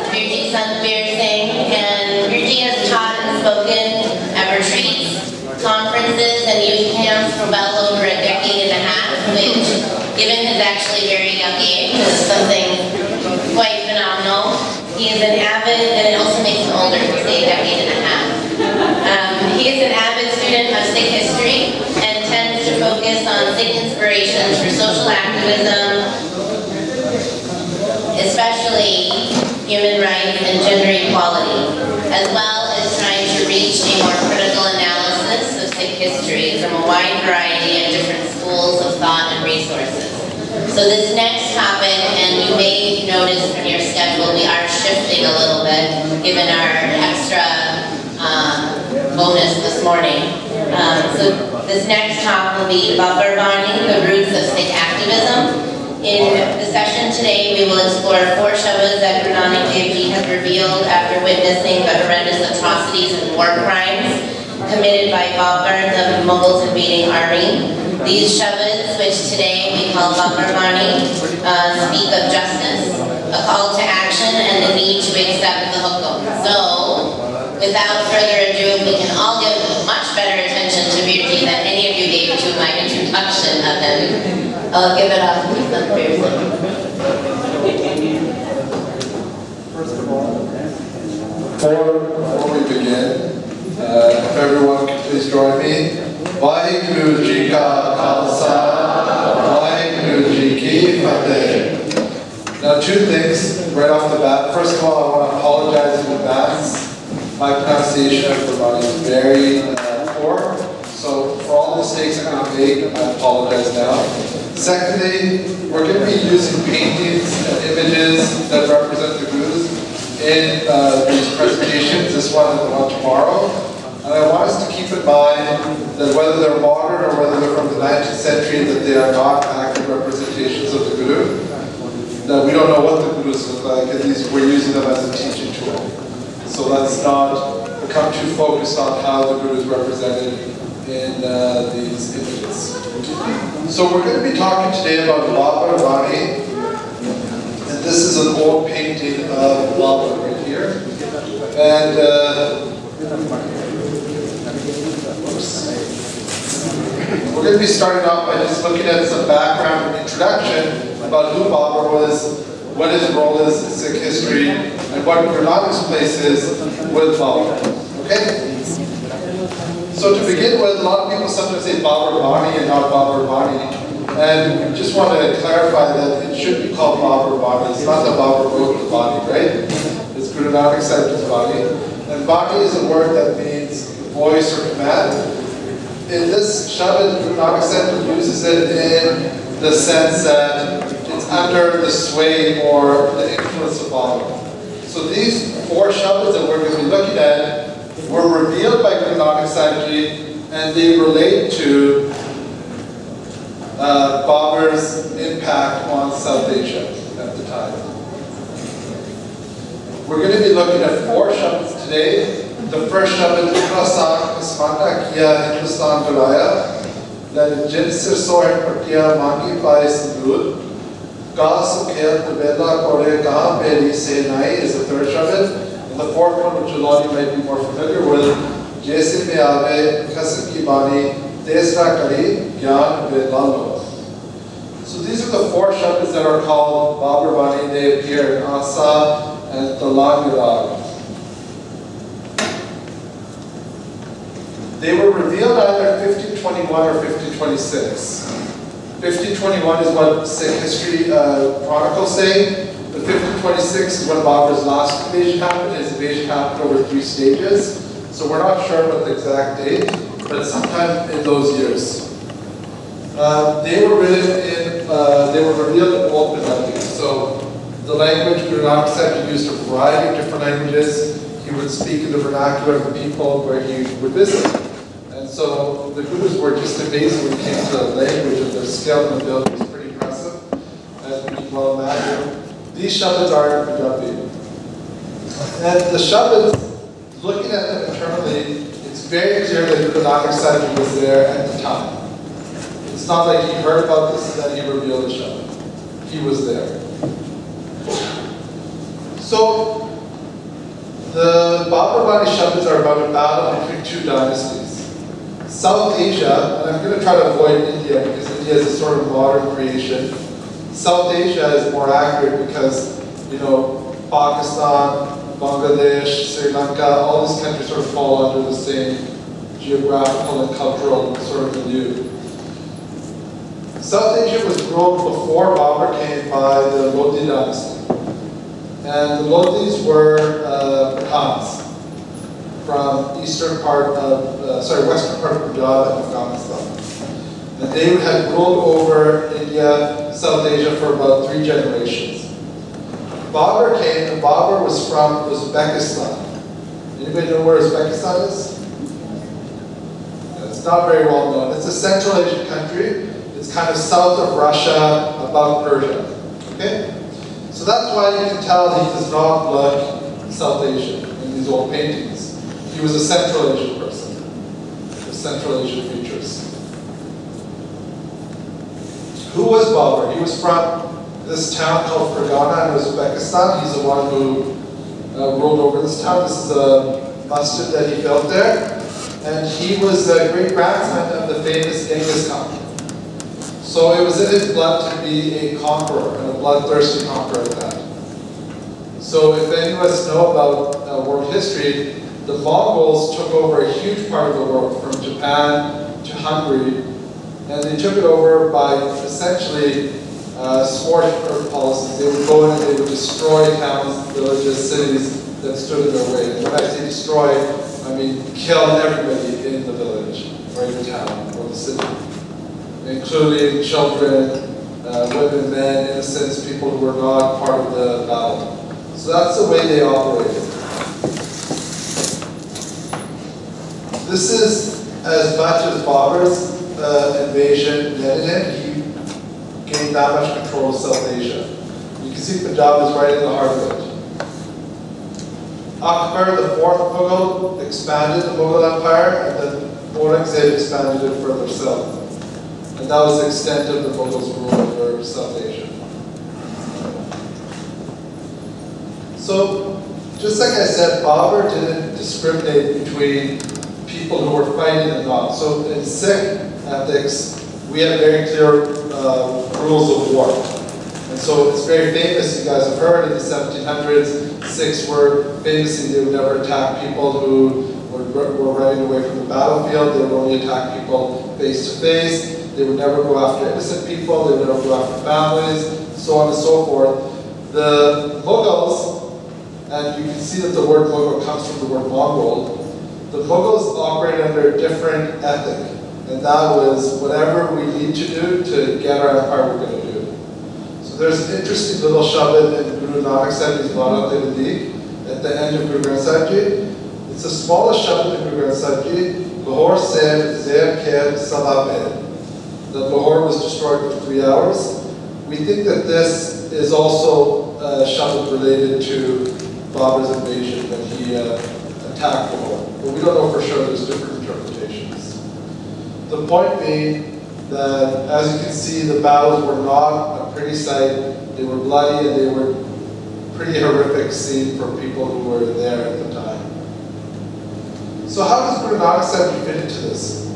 Santbir Singh, and Virji has taught and spoken at retreats, conferences, and youth camps for well over a decade and a half, which, given his actually very young age, is something quite phenomenal. He is an avid, and it also makes him older to say a decade and a half. He is an avid student of Sikh history and tends to focus on Sikh inspirations for social activism, especially human rights and gender equality, as well as trying to reach a more critical analysis of Sikh history from a wide variety of different schools of thought and resources. So this next topic, and you may notice from your schedule, we are shifting a little bit, given our extra bonus this morning. So this next talk will be Babar Vani, the roots of Sikh activism. In the session today, we will explore 4 shabas that Guru Nanak Dev Ji has revealed after witnessing the horrendous atrocities and war crimes committed by Babar, the Mughals invading army. These shabas, which today we call Babar Vani, speak of justice, a call to action, and the need to accept the hukum. So, without further ado, we can all give much better attention to Virji than any of you gave to my introduction of him. I'll give it up to Santbir Singh. First of all, before we begin, if everyone could please join me. Vaheguru Ji Ka Khalsa, Vaheguru Ji Ki Fateh. Now 2 things right off the bat. First of all, I want to apologize in advance. My pronunciation of the body is very poor. So for all the mistakes I'm going to make, I apologize now. Secondly, we're going to be using paintings and images that represent the Gurus in these presentations, this one and the one tomorrow. And I want us to keep in mind that whether they're modern or whether they're from the 19th century, that they are not accurate representations of the Guru. That we don't know what the Gurus look like, at least we're using them as a teaching tool. So let's not become too focused on how the Guru is represented in these images. So we're going to be talking today about Babar Vani, and this is an old painting of Babar right here. And we're going to be starting off by just looking at some background and introduction about who Babar was, what his role is in Sikh history, and what Guru Nanak's place is with Babar. Okay? So to begin with, a lot of people sometimes say Babar Vani and not Babar Vani. And we just want to clarify that it should be called Babar Vani. It's not that Babar wrote the Vani, right? It's Guru Nanak said it's Vani. And Vani is a word that means voice or command. In this Shabad, Guru Nanak said he uses it in the sense that it's under the sway or the influence of Babar. So these 4 Shabads that we're going to be looking at were revealed by Guru Nanak Sahib Ji, and they relate to Babar's impact on South Asia at the time. We're going to be looking at 4 Shabads today. The first Shabad is Prasad Kismata Kiya Hindustan Duraya, that Jin Sir Sohan Patiya Mangi Pai Sindhud, Ka Sukhya Tabela Kore Kaha Peri Senai is the 3rd Shabad. And the 4th one, which a lot of you might be more familiar with, Jaise Me Aave Khasam Ki Bani Tesra Kari Gyan Vedlalo. So these are the 4 Shabads that are called Babar Vani. They appear in Asa and Talang. They were revealed either 1521 or 1526. 1521 is what Sikh history chronicles say. But 1526 is when Babar's last invasion happened. His invasion happened over 3 stages. So we're not sure about the exact date, but sometime in those years. They were revealed in Old Punjabi. So the language Guru Nanak said he used a variety of different languages. He would speak in the vernacular of the people where he would visit. And so the Gurus were just amazing when it came to the language, and their skill and ability was pretty impressive, as we can well imagine. These Shabads are in Punjabi. And the Shabads, looking at them internally, it's very clear that Guru Nanak Sahib Ji was there at the time. It's not like he heard about this and then he revealed the Shabad. He was there. So, The Babar Vani Shabdas are about a battle between two dynasties. South Asia, and I'm going to try to avoid India because India is a sort of modern creation. South Asia is more accurate because, you know, Pakistan, Bangladesh, Sri Lanka, all these countries sort of fall under the same geographical and cultural sort of milieu. South Asia was ruled before Babar came by the Lodi dynasty. And the Lodis were Pathans from western part of Punjab and Afghanistan. And they had ruled over India, South Asia for about 3 generations. Babar came, and Babar was from Uzbekistan. Anybody know where Uzbekistan is? It's not very well known. It's a Central Asian country. It's kind of south of Russia, above Persia. Okay? So that's why you can tell he does not look South Asian in these old paintings. He was a Central Asian person with Central Asian features. Who was Babar? He was from this town called Fergana in Uzbekistan. He's the one who ruled over this town. This is a masjid that he built there. And he was a great-grandson of the famous Genghis Khan. So it was in his blood to be a conqueror, and a bloodthirsty conqueror at that. So if any of us know about world history, the Mongols took over a huge part of the world, from Japan to Hungary, and they took it over by essentially scorched earth policies. They would go in and they would destroy towns, villages, cities that stood in their way. And when I say destroy, I mean kill everybody in the village, or in the town, or the city, including children, women, men, innocents, people who were not part of the battle. So that's the way they operated. This is as much as Babar's invasion netted him. He gained that much control of South Asia. You can see Punjab is right in the heart of it. Akbar, the 4th Mughal, expanded the Mughal Empire, and then Aurangzeb expanded it further south. And that was the extent of the Mughals' rule over South Asia. So, just like I said, Babar didn't discriminate between people who were fighting and not. So in Sikh ethics, we have very clear rules of war. And so it's very famous, you guys have heard, in the 1700s, Sikhs were famously, they would never attack people who were running away from the battlefield. They would only attack people face to face. They would never go after innocent people. They would never go after families, so on and so forth. The Mughals, and you can see that the word Mughal comes from the word Mongol, the Mughals operate under a different ethic. And that was whatever we need to do to get our empire, we're going to do. So there's an interesting little shabad in Guru Nanak Sahib's Bharat at the end of Guru Granth Sahib Ji. It's the smallest shabad in Guru Granth Sahib Ji. Lahore said, Zer Kher Sabah that Lahore was destroyed for 3 hours. We think that this is also a shabad related to Babar's invasion when he attacked Lahore. But we don't know for sure, there's different interpretations. The point being that, as you can see, the battles were not a pretty sight. They were bloody and they were pretty horrific scene for people who were there at the time. So how does Guru Nanak Sahib Ji fit into this?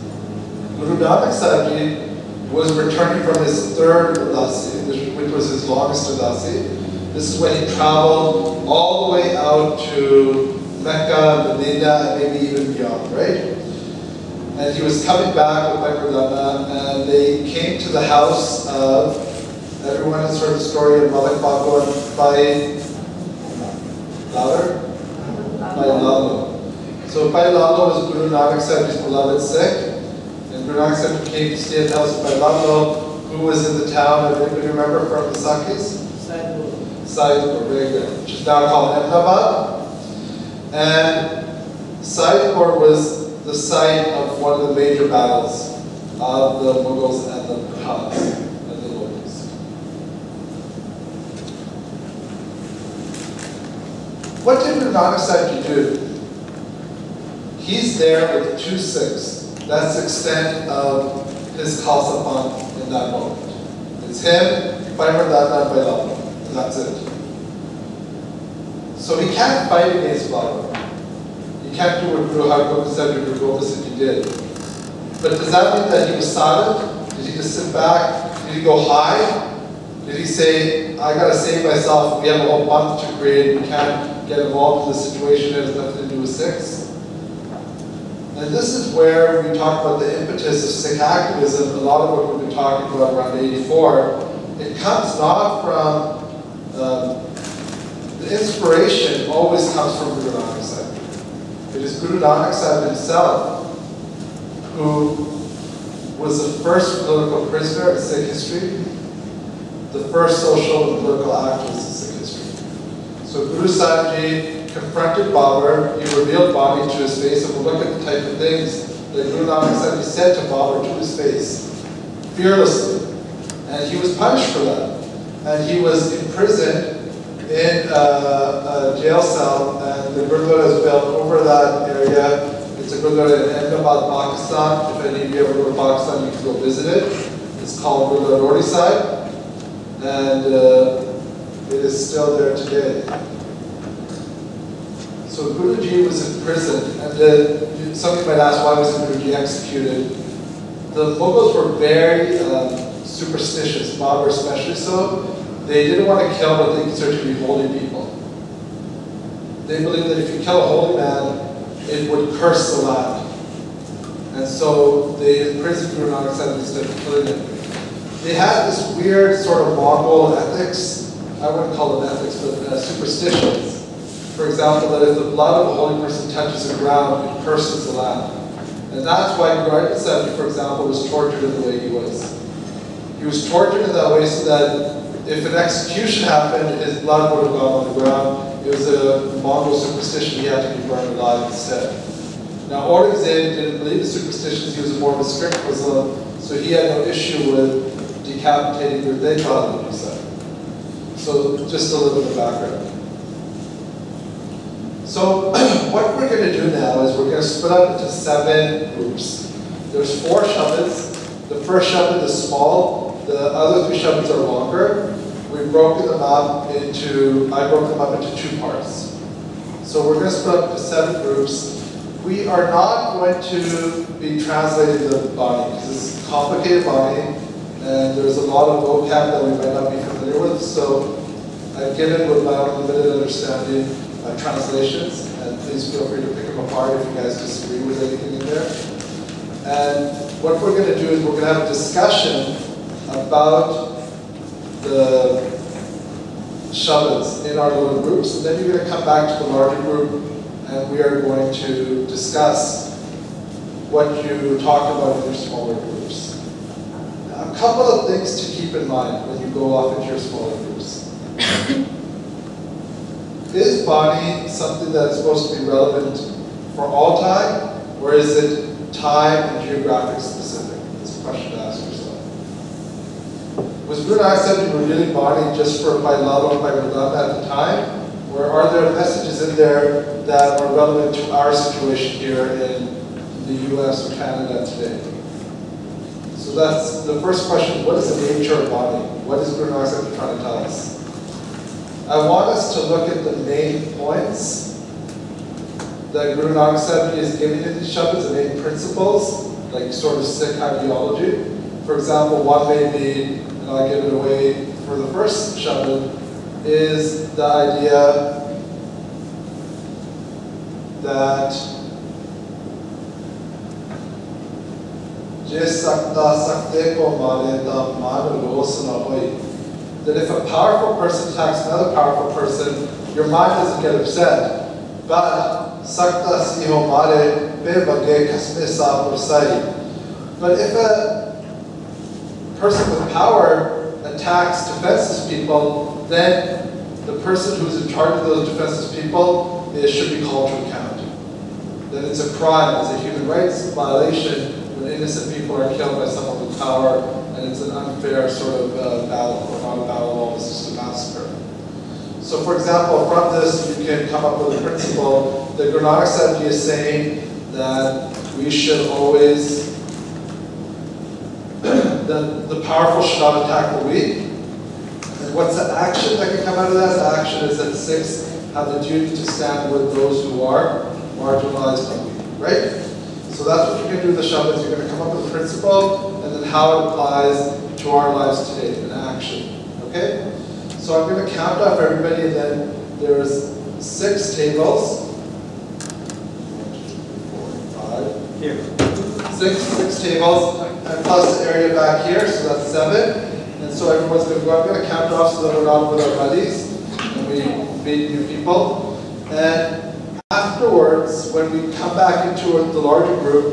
Guru Nanak Sahib Ji was returning from his 3rd Udasi, which was his longest Udasi. This is when he traveled all the way out to Mecca, Medina, and maybe even beyond, right? And he was coming back with Bhai and they came to the house of, everyone has heard the story of Malik Bhagwan Bhai Lalo. So Bhai Lalo was Guru Nanak Sahib Ji's beloved Sikh. And Guru Nanak Sahib Ji came to stay at the house of Bhai Lalo, who was in the town of, anybody remember from the Sakis? Saidpur, very good, which is now called Ahmedabad. And Saidpur was the site of one of the major battles of the Mughals and the Pathans and the Lodis. What did Guru Nanak Sahib Ji do? He's there with 2 Sikhs. That's the extent of his Khalsa in that moment. It's him, Bhai Mardana, and Bhai Lalo. And that's it. So he can't fight against Babar. can't do what Guru Hargobind said or Guru Gobind Singh did. But does that mean that he was silent? Did he just sit back? Did he go high? Did he say, I gotta save myself, we have a whole month to create, we can't get involved in this situation, it has nothing to do with Sikhs? And this is where we talk about the impetus of Sikh activism, a lot of what we've been talking about around 84. It comes not from, the inspiration always comes from Guru Nanak Sahib. It is Guru Nanak Sahib himself who was the first political prisoner in Sikh history, the first social and political activist in Sikh history. So Guru Sahib Ji confronted Babar, he revealed Vani to his face, and we'll look at the type of things that Guru Nanak Sahib Ji said to Babar to his face, fearlessly. And he was punished for that. And he was imprisoned in a jail cell, and the Gurdwara is built over that area. It's a Gurdwara in Ahmedabad, Pakistan. If any of you ever go to Pakistan, you can go visit it. It's called Gurdwara Rodi Sahib. And it is still there today. So Guruji was in prison, and some of you might ask, why was Guruji executed? The Mughals were very superstitious, Babar especially so. They didn't want to kill what they considered to be holy people. They believed that if you kill a holy man, it would curse the land. And so they imprisoned Guru Nanak Sahib instead of killing him. They had this weird sort of Mongol ethics, I wouldn't call them ethics, but superstitions. For example, that if the blood of a holy person touches the ground, it curses the land. And that's why Guru Arjan Sahib Ji, for example, was tortured in the way he was. He was tortured in that way so that if an execution happened, his blood would have gone on the ground. It was a Mongol superstition, he had to be burned alive instead. Now Aurangzeb didn't believe in superstitions, he was more of a strict Muslim, so he had no issue with decapitating Gurdev Bahadur Sahib. So just a little bit of background. So what we're going to do now is we're going to split up into 7 groups. There's 4 Shabads. The first Shabad is small. The other 3 Shabads are longer. We've broken them up into, I broke them up into 2 parts. So we're going to split up into 7 groups. We are not going to be translating the Vani because it's complicated Vani, and there's a lot of vocab that we might not be familiar with. So I've given, with my own limited understanding, translations, and please feel free to pick them apart if you guys disagree with anything in there. And what we're going to do is we're going to have a discussion about the Shabads in our little groups, and then you're going to come back to the larger group, and we are going to discuss what you talked about in your smaller groups. Now, a couple of things to keep in mind when you go off into your smaller groups. Is Vani something that is supposed to be relevant for all time, or is it time and geographic specific? It's a question to ask yourself. Was Guru Nanak Sahib Ji revealing Vani just for by love or by Radha at the time, or are there messages in there that are relevant to our situation here in the US or Canada today? So that's the first question. What is the nature of Vani? What is Guru Nanak Sahib Ji trying to tell us? I want us to look at the main points that Guru Nanak Sahib Ji is giving in these Shabads, the main principles, like sort of Sikh ideology. For example, one may be, and I'll give it away for the first Shabad, is the idea that that if a powerful person attacks another powerful person, your mind doesn't get upset. But if a person with power attacks defenseless people, then the person who's in charge of those defenseless people should be called to account. Then it's a crime, it's a human rights violation when innocent people are killed by someone with power, and it's an unfair sort of battle, or not a battle at all, it's just a massacre. So for example, from this you can come up with a principle that Guru Nanak Sahib Ji is saying that we should always, the powerful should not attack the weak. And what's the action that can come out of that? The action is that Sikhs have the duty to stand with those who are marginalized community, right? So that's what you're going to do with the Shabbat. You're going to come up with a principle and then how it applies to our lives today in action, okay? So I'm going to count off everybody, and then there's 6 tables. 1, 2, 3, 4, 5. Here. 6 tables, and plus the area back here, so that's 7. And so everyone's going to go. I'm going to count off so that we're not with our buddies and we meet new people. And afterwards, when we come back into the larger group,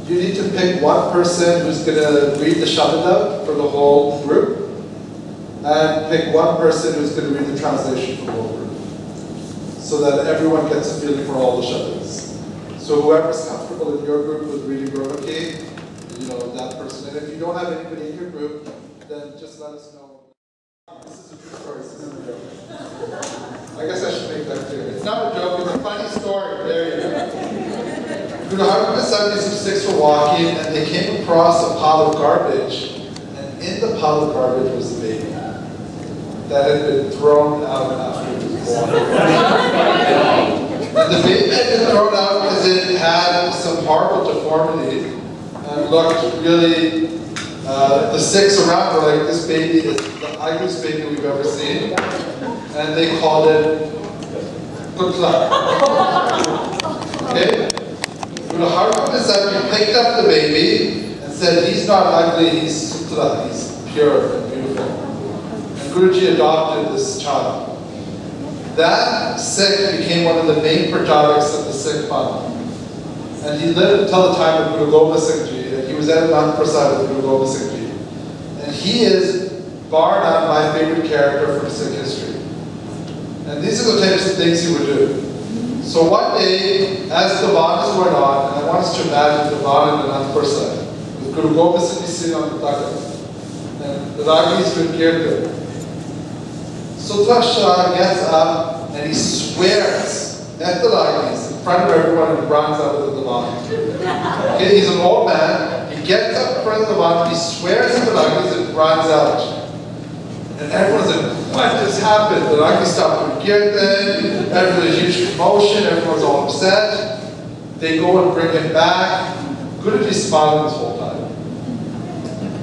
you need to pick one person who's going to read the Shabbat out for the whole group, and pick one person who's going to read the translation for the whole group, so that everyone gets a feeling for all the Shabbats. So whoever's comfortable in your group with reading Gurmat, you know, that person. And if you don't have anybody in your group, then just let us know. This is a true story, this isn't a joke. I guess I should make that clear. It's not a joke, it's a funny story. There you go. Through the 170s of Sikhs were walking, and they came across a pile of garbage, and in the pile of garbage was a baby that had been thrown out after it was born. And the baby had been thrown out because it had some horrible deformity and looked really, the Sikhs around were like, this baby is the ugliest baby we've ever seen. And they called it good luck. Okay? The Harvard said, he picked up the baby and said, he's not ugly, he's sutla, he's pure and beautiful. And Guruji adopted this child. That Sikh became one of the main prajaras of the Sikh family. And he lived until the time of Guru Gobind Singh Ji, and he was at Anand Prasad of Guru Gobind Singh Ji. And he is, bar none, my favorite character from Sikh history. And these are the types of things he would do. So one day, as the Vani is going on, and I want us to imagine the Vani and Anand Prasad, with Guru Gobind Singh sitting on the Takha, and the Ragis doing kirtan. Sutra Shah gets up and he swears at the Ragis in front of everyone and runs out of the Vani. Okay, he's an old man, he gets up in front of the Vani, he swears at the Ragis and runs out. And everyone's like, what just happened? The Ragis stopped doing kirtan, everyone's a huge commotion, everyone's all upset. They go and bring him back. Guruji's smiling this whole time.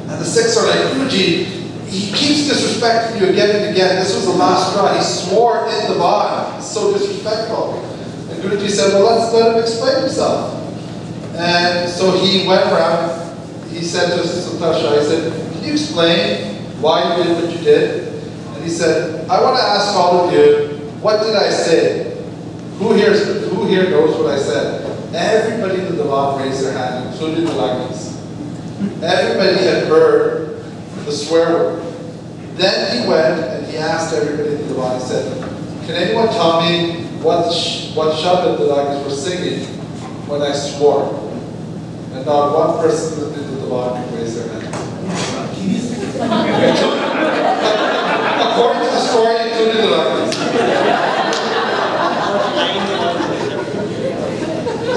And the Sikhs are like, Guruji, he keeps disrespecting you again and again. This was the last straw. He swore in the Babar. It's so disrespectful. And Guruji said, well, let's let him explain himself. And so he went around. He said to Santbir Singh, he said, can you explain why you did what you did? And he said, I want to ask all of you, what did I say? Who here knows what I said? Everybody in the Babar raised their hand, including the Lagis. Everybody had heard the swear word. Then he went and he asked everybody in the Vani, he said, can anyone tell me what Shabbat the Lagis were singing when I swore? And not one person in the Vani could raise their hand. According to the story, including the Lagis.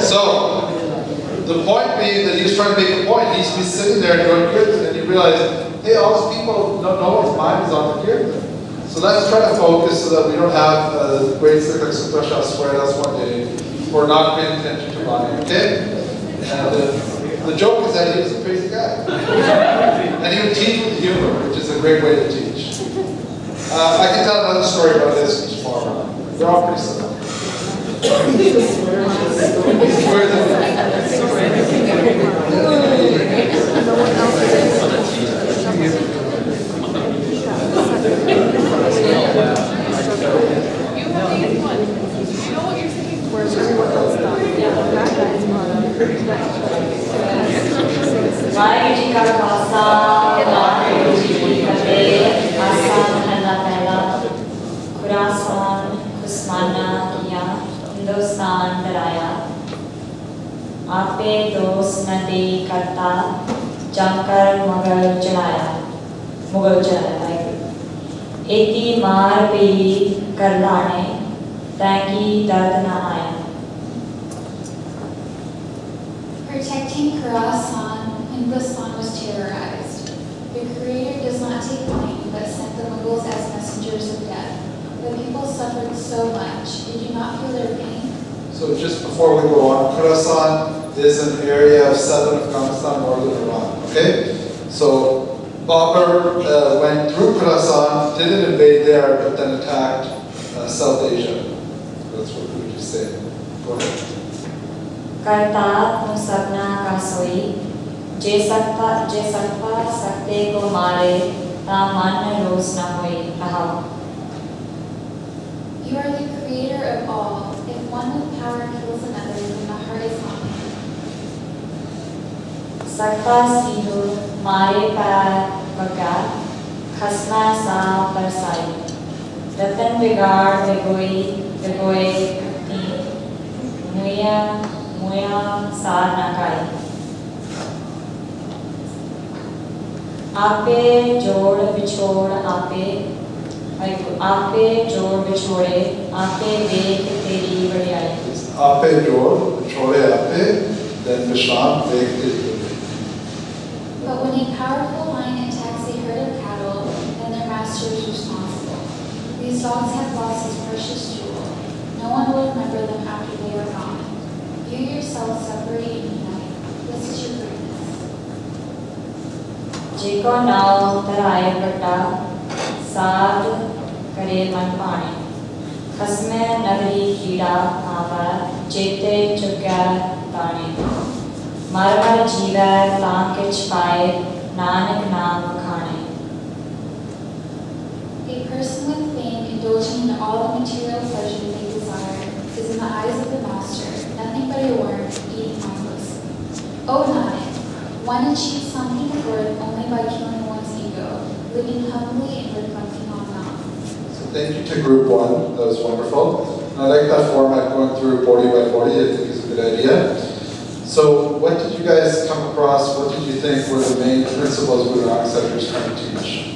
So, the point being that he was trying to make a point. He's been sitting there doing kirtan and he realized, hey, all these people, no one's mind is on the kirtan. So let's try to focus so that we don't have great Sikh like Santbir Singh swear at us one day for not paying attention to Vani, okay? And the joke is that he was a crazy guy. And he would teach with humor, which is a great way to teach. I can tell another story about this tomorrow. They're all pretty similar. Waheguru ji का खालसा वाहिगुरू जी की फतेह आसान महला पहला खुरासान उस्माना किया हिंदुस्तान डराया आपे दोस्त न दे करता जमकर मुगल चढ़ाया एती मार पे कर लाने तैकी दर्द न आया. Protecting Khorasan, Hindustan was terrorized. The Creator does not take blame, but sent the Mughals as messengers of death. The people suffered so much. Did you not feel their pain? So So just before we go on, Khorasan is an area of southern Afghanistan, northern Iran, okay? So Babar went through Khorasan, didn't invade there, but then attacked South Asia. That's what we would just say. Go ahead. करतात मुसबना का सोई जे सकता सकते को मारे ता मन रोज न होई कहा. You are the creator of all. If one with power kills another, then the heart is not made. सकता सीधो मारे पैर बगा खसना सा बरसाई रतन बिगाड़ बिगोए मुया सार नकाई. आपे जोड़ बिछोड़ आपे जोड़ बिछोड़े आपे देख तेरी बड़ाई. आपे जोड़ बिछोड़े आपे, then Vishram देख तेरी. But when a powerful lion attacks a herd of cattle, then their master is responsible. These dogs have lost his precious jewel. No one will remember them after they are gone. You yourself separate and unite. This is your greatness. जेको नाव तराए बटा साध करे मन पाने खसमे नगरी कीड़ा आवा चेते चुक्या ताने मरमर जीवा तांके छपाए नानक नाम खाने. A person with fame indulging in all the material pleasure they desire is in the eyes of the master nothing but a worm eating mindlessly. O Nanak, one achieves something of worth only by killing one's ego, living humbly and reflecting on Nam. So thank you to group 1, that was wonderful. And I like that format going through body by body, I think is a good idea. So what did you guys come across, what did you think were the main principles Guru Nanak Sahib was trying to teach?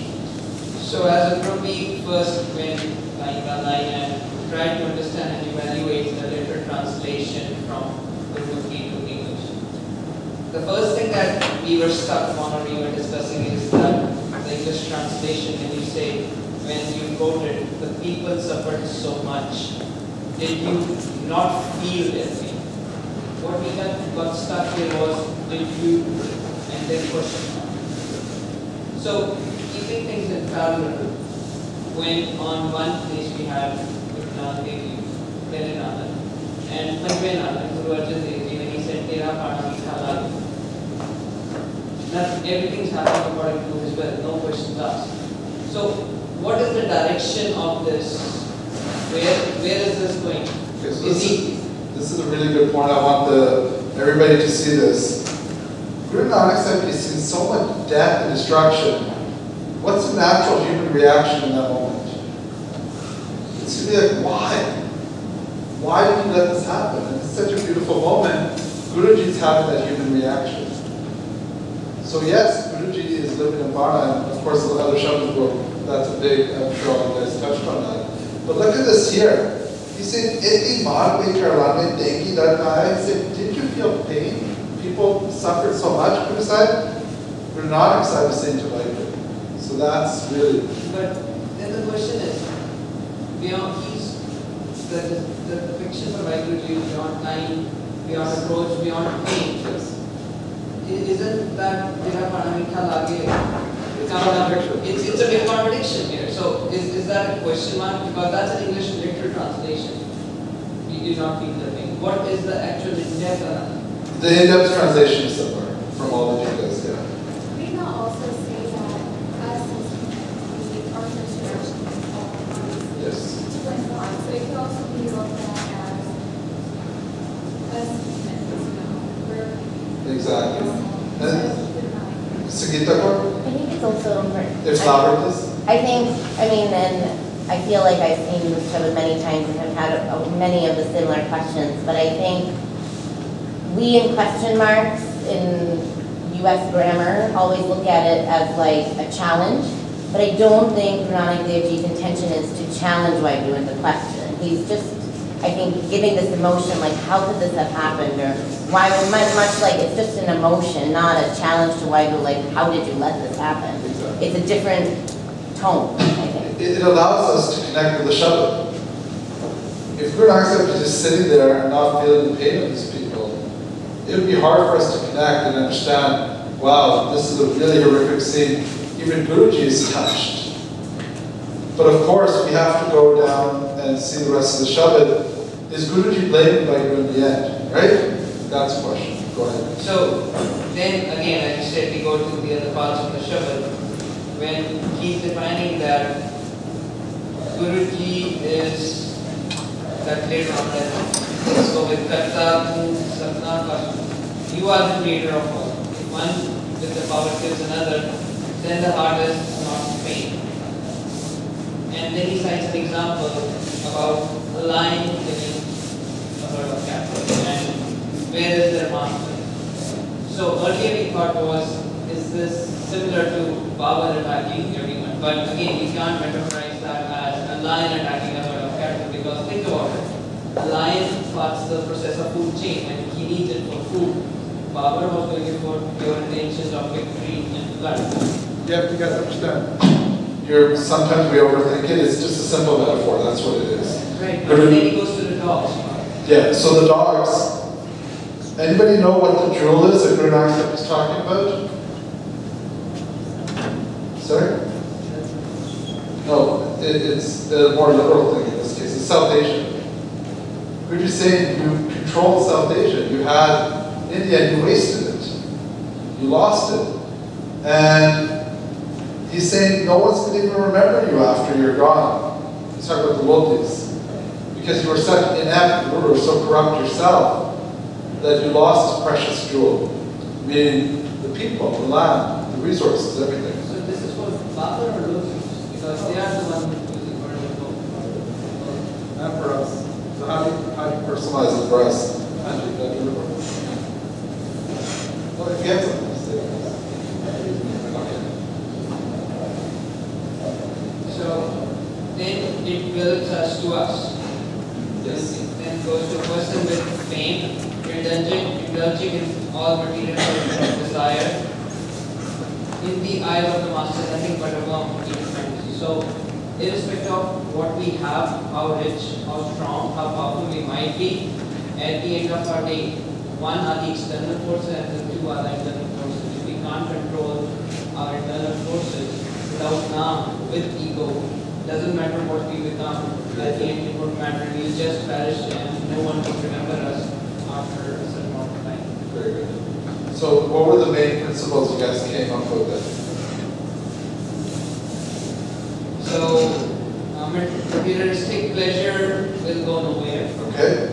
So as a group, we first went line by line and tried to understand and evaluate the literal translation from Gurmukhi to English. The first thing that we were stuck on or we were discussing is that the English translation, when you say, when you quoted, the people suffered so much, did you not feel their pain? What we got stuck here was, did you, and then question mark. So, keeping things in parallel, when on one page we have Guru Nanak Dev Ji, Telenana, and Panvenana, Guru Arjan Dev Ji, when he said, Tera Pana Mitha Lag. Not everything's happening according to his will, no questions asked. So, what is the direction of this? Where is this going? Okay, so this is a really good point. I want everybody to see this. Guru Nanak Sahib has seen so much death and destruction. What's the natural human reaction in that moment? It's to be like, why? Why did you let this happen? And it's such a beautiful moment. Guruji's having that human reaction. So yes, Guruji is living in Varna, and of course the other Shabdas book, that's a big, I'm sure you guys touched on that. But look at this here. He said, he said, did you feel pain? People suffered so much. Guru Sahib? Guru Nanak Sahib is saying to like it. So that's really... But then the question is, beyond the picture of Vaiguruji beyond time, beyond approach, beyond pain, isn't that Tera Pana Mitha Lage? It's a big contradiction here. So is that a question mark? Because that's an English literal translation. We do not feel the pain. What is the actual in-depth? The in-depth translation is similar from all the Jikas, yeah. We can also say that as we are instruction of all bodies. Yes. So it can also be looked at as humans, we're Exactly. And Sangeeta Kaur? I think it's also important. There's Labyrinthus? I think, and I feel like I've seen this show many times and have had many of the similar questions, but I think we in question marks in US grammar always look at it as like a challenge, but I don't think Guru Nanak Dev Ji's intention is to challenge Vaiguru in the question. He's just, I think, giving this emotion, like how could this have happened, or why, much like it's just an emotion, not a challenge to Vaiguru, like how did you let this happen? Exactly. It's a different tone, I think. It allows us to connect with the Shabad. if Guru Nanak Sahib was just sitting there and not feeling the pain of these people, it would be hard for us to connect and understand, wow, this is a really horrific scene. Even Guruji is touched. But of course, we have to go down and see the rest of the Shabad. Is Guruji blamed by you in the end, right? That's the question. Go ahead. So, then again, as you said, we go to the other parts of the Shabad. When he's defining that Guruji is that later on that, so with Karta, Sapna, Kasu, you are the creator of all. If one with the power kills another, then the heart is not pain. And then he cites an example about a lion killing a herd of cattle. And where is their master? So earlier we thought is this similar to Babar attacking everyone? But again, we can't metaphorize that as a lion attacking a herd of cattle, because think about it. A lion starts the process of food chain and he needs it for food. Babar was doing it for pure intentions of victory and blood. You have to guys understand. Sometimes we overthink it. It's just a simple metaphor. That's what it is. Right. But then he goes to the dogs. Yeah. So the dogs. Anybody know what the jewel is that Guru Nanak Sahib was talking about? Sorry? No, it's a more literal thing in this case. It's South Asia. We're just saying you controlled South Asia. You had India and you wasted it. You lost it. And he's saying no one's going to even remember you after you're gone. He's talking about the Lodis. Because you were such inept, you were so corrupt yourself, that you lost this precious jewel. Meaning the people, the land, the resources, everything. So this is for Babar or Lodis? Because they are the ones who use the word of God. Not for us. So how do you personalize it for us? Actually, that deliver. Well, if you have something to say. So then it builds us to us. Yes. It then goes to a person with fame, indulging in all material desire. In the eye of the master, nothing but a worm, even fantasy. So, irrespective of what we have, how rich, how strong, how powerful we might be, at the end of our day, one are the external forces and the two are the internal forces. If we can't control our internal forces without now, with ego, doesn't matter what we become, at the end it won't matter, we'll just perish and no one will remember us after a certain amount of time. Very good. So what were the main principles you guys came up with then? So, materialistic pleasure will go nowhere. Okay.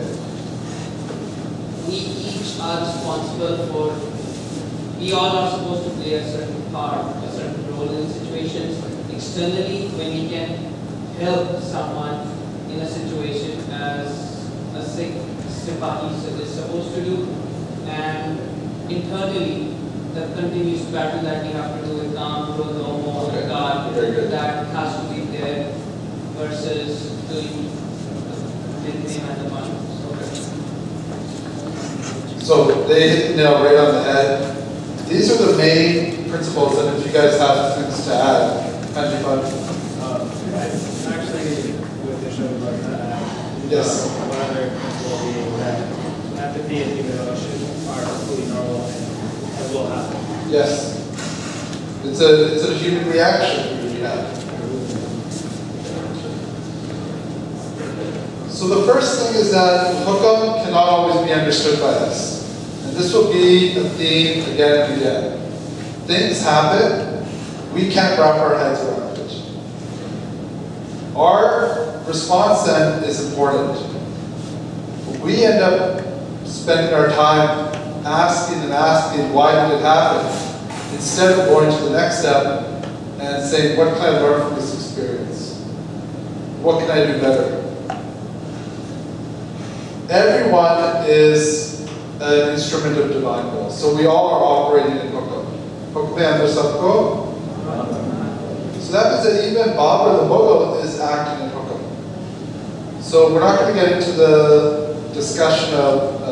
We each are responsible for, we all are supposed to play a certain part, a certain role in situations. Externally, when we can help someone in a situation as a Sikh Sipahi is supposed to do, and internally, the continuous battle that we have to do with Kam, Krodh, Moh, God, that has to be there versus doing the and the one. So they hit the nail right on the head. These are the main principles, and if you guys have things to add, actually, with the show about that, yes. one other principle being that empathy and human emotion are completely normal and will happen. Yes. It's a human reaction we have. So the first thing is that hukam cannot always be understood by us. And this will be a theme again and again. Things happen, we can't wrap our heads around it. Our response then is important. We end up spending our time asking and asking, why did it happen? Instead of going to the next step and saying, what can I learn from this experience? What can I do better? Everyone is an instrument of divine will. So we all are operating in hukam. Hukam andar sabko. So that means that even Babar the Mughal is acting in hukam. So we're not going to get into the discussion of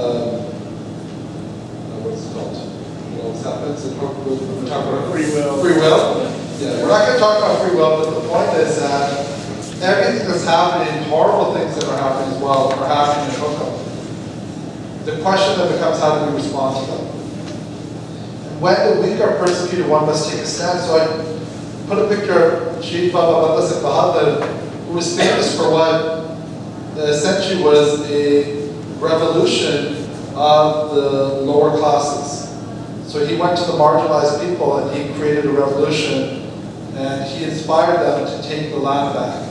what's it called? What else happens in hukam? We're talking about Free will. Free will. Yeah, we're not going to talk about free will, but the point is that everything that's happening, horrible things that are happening as well, are happening in Hookham. The question that becomes, how do we respond to them? And when the weak are persecuted, one must take a stand. So I put a picture of Sheikh Baba Singh Bahadur, who was famous for what essentially was a revolution of the lower classes. So he went to the marginalized people and he created a revolution, and he inspired them to take the land back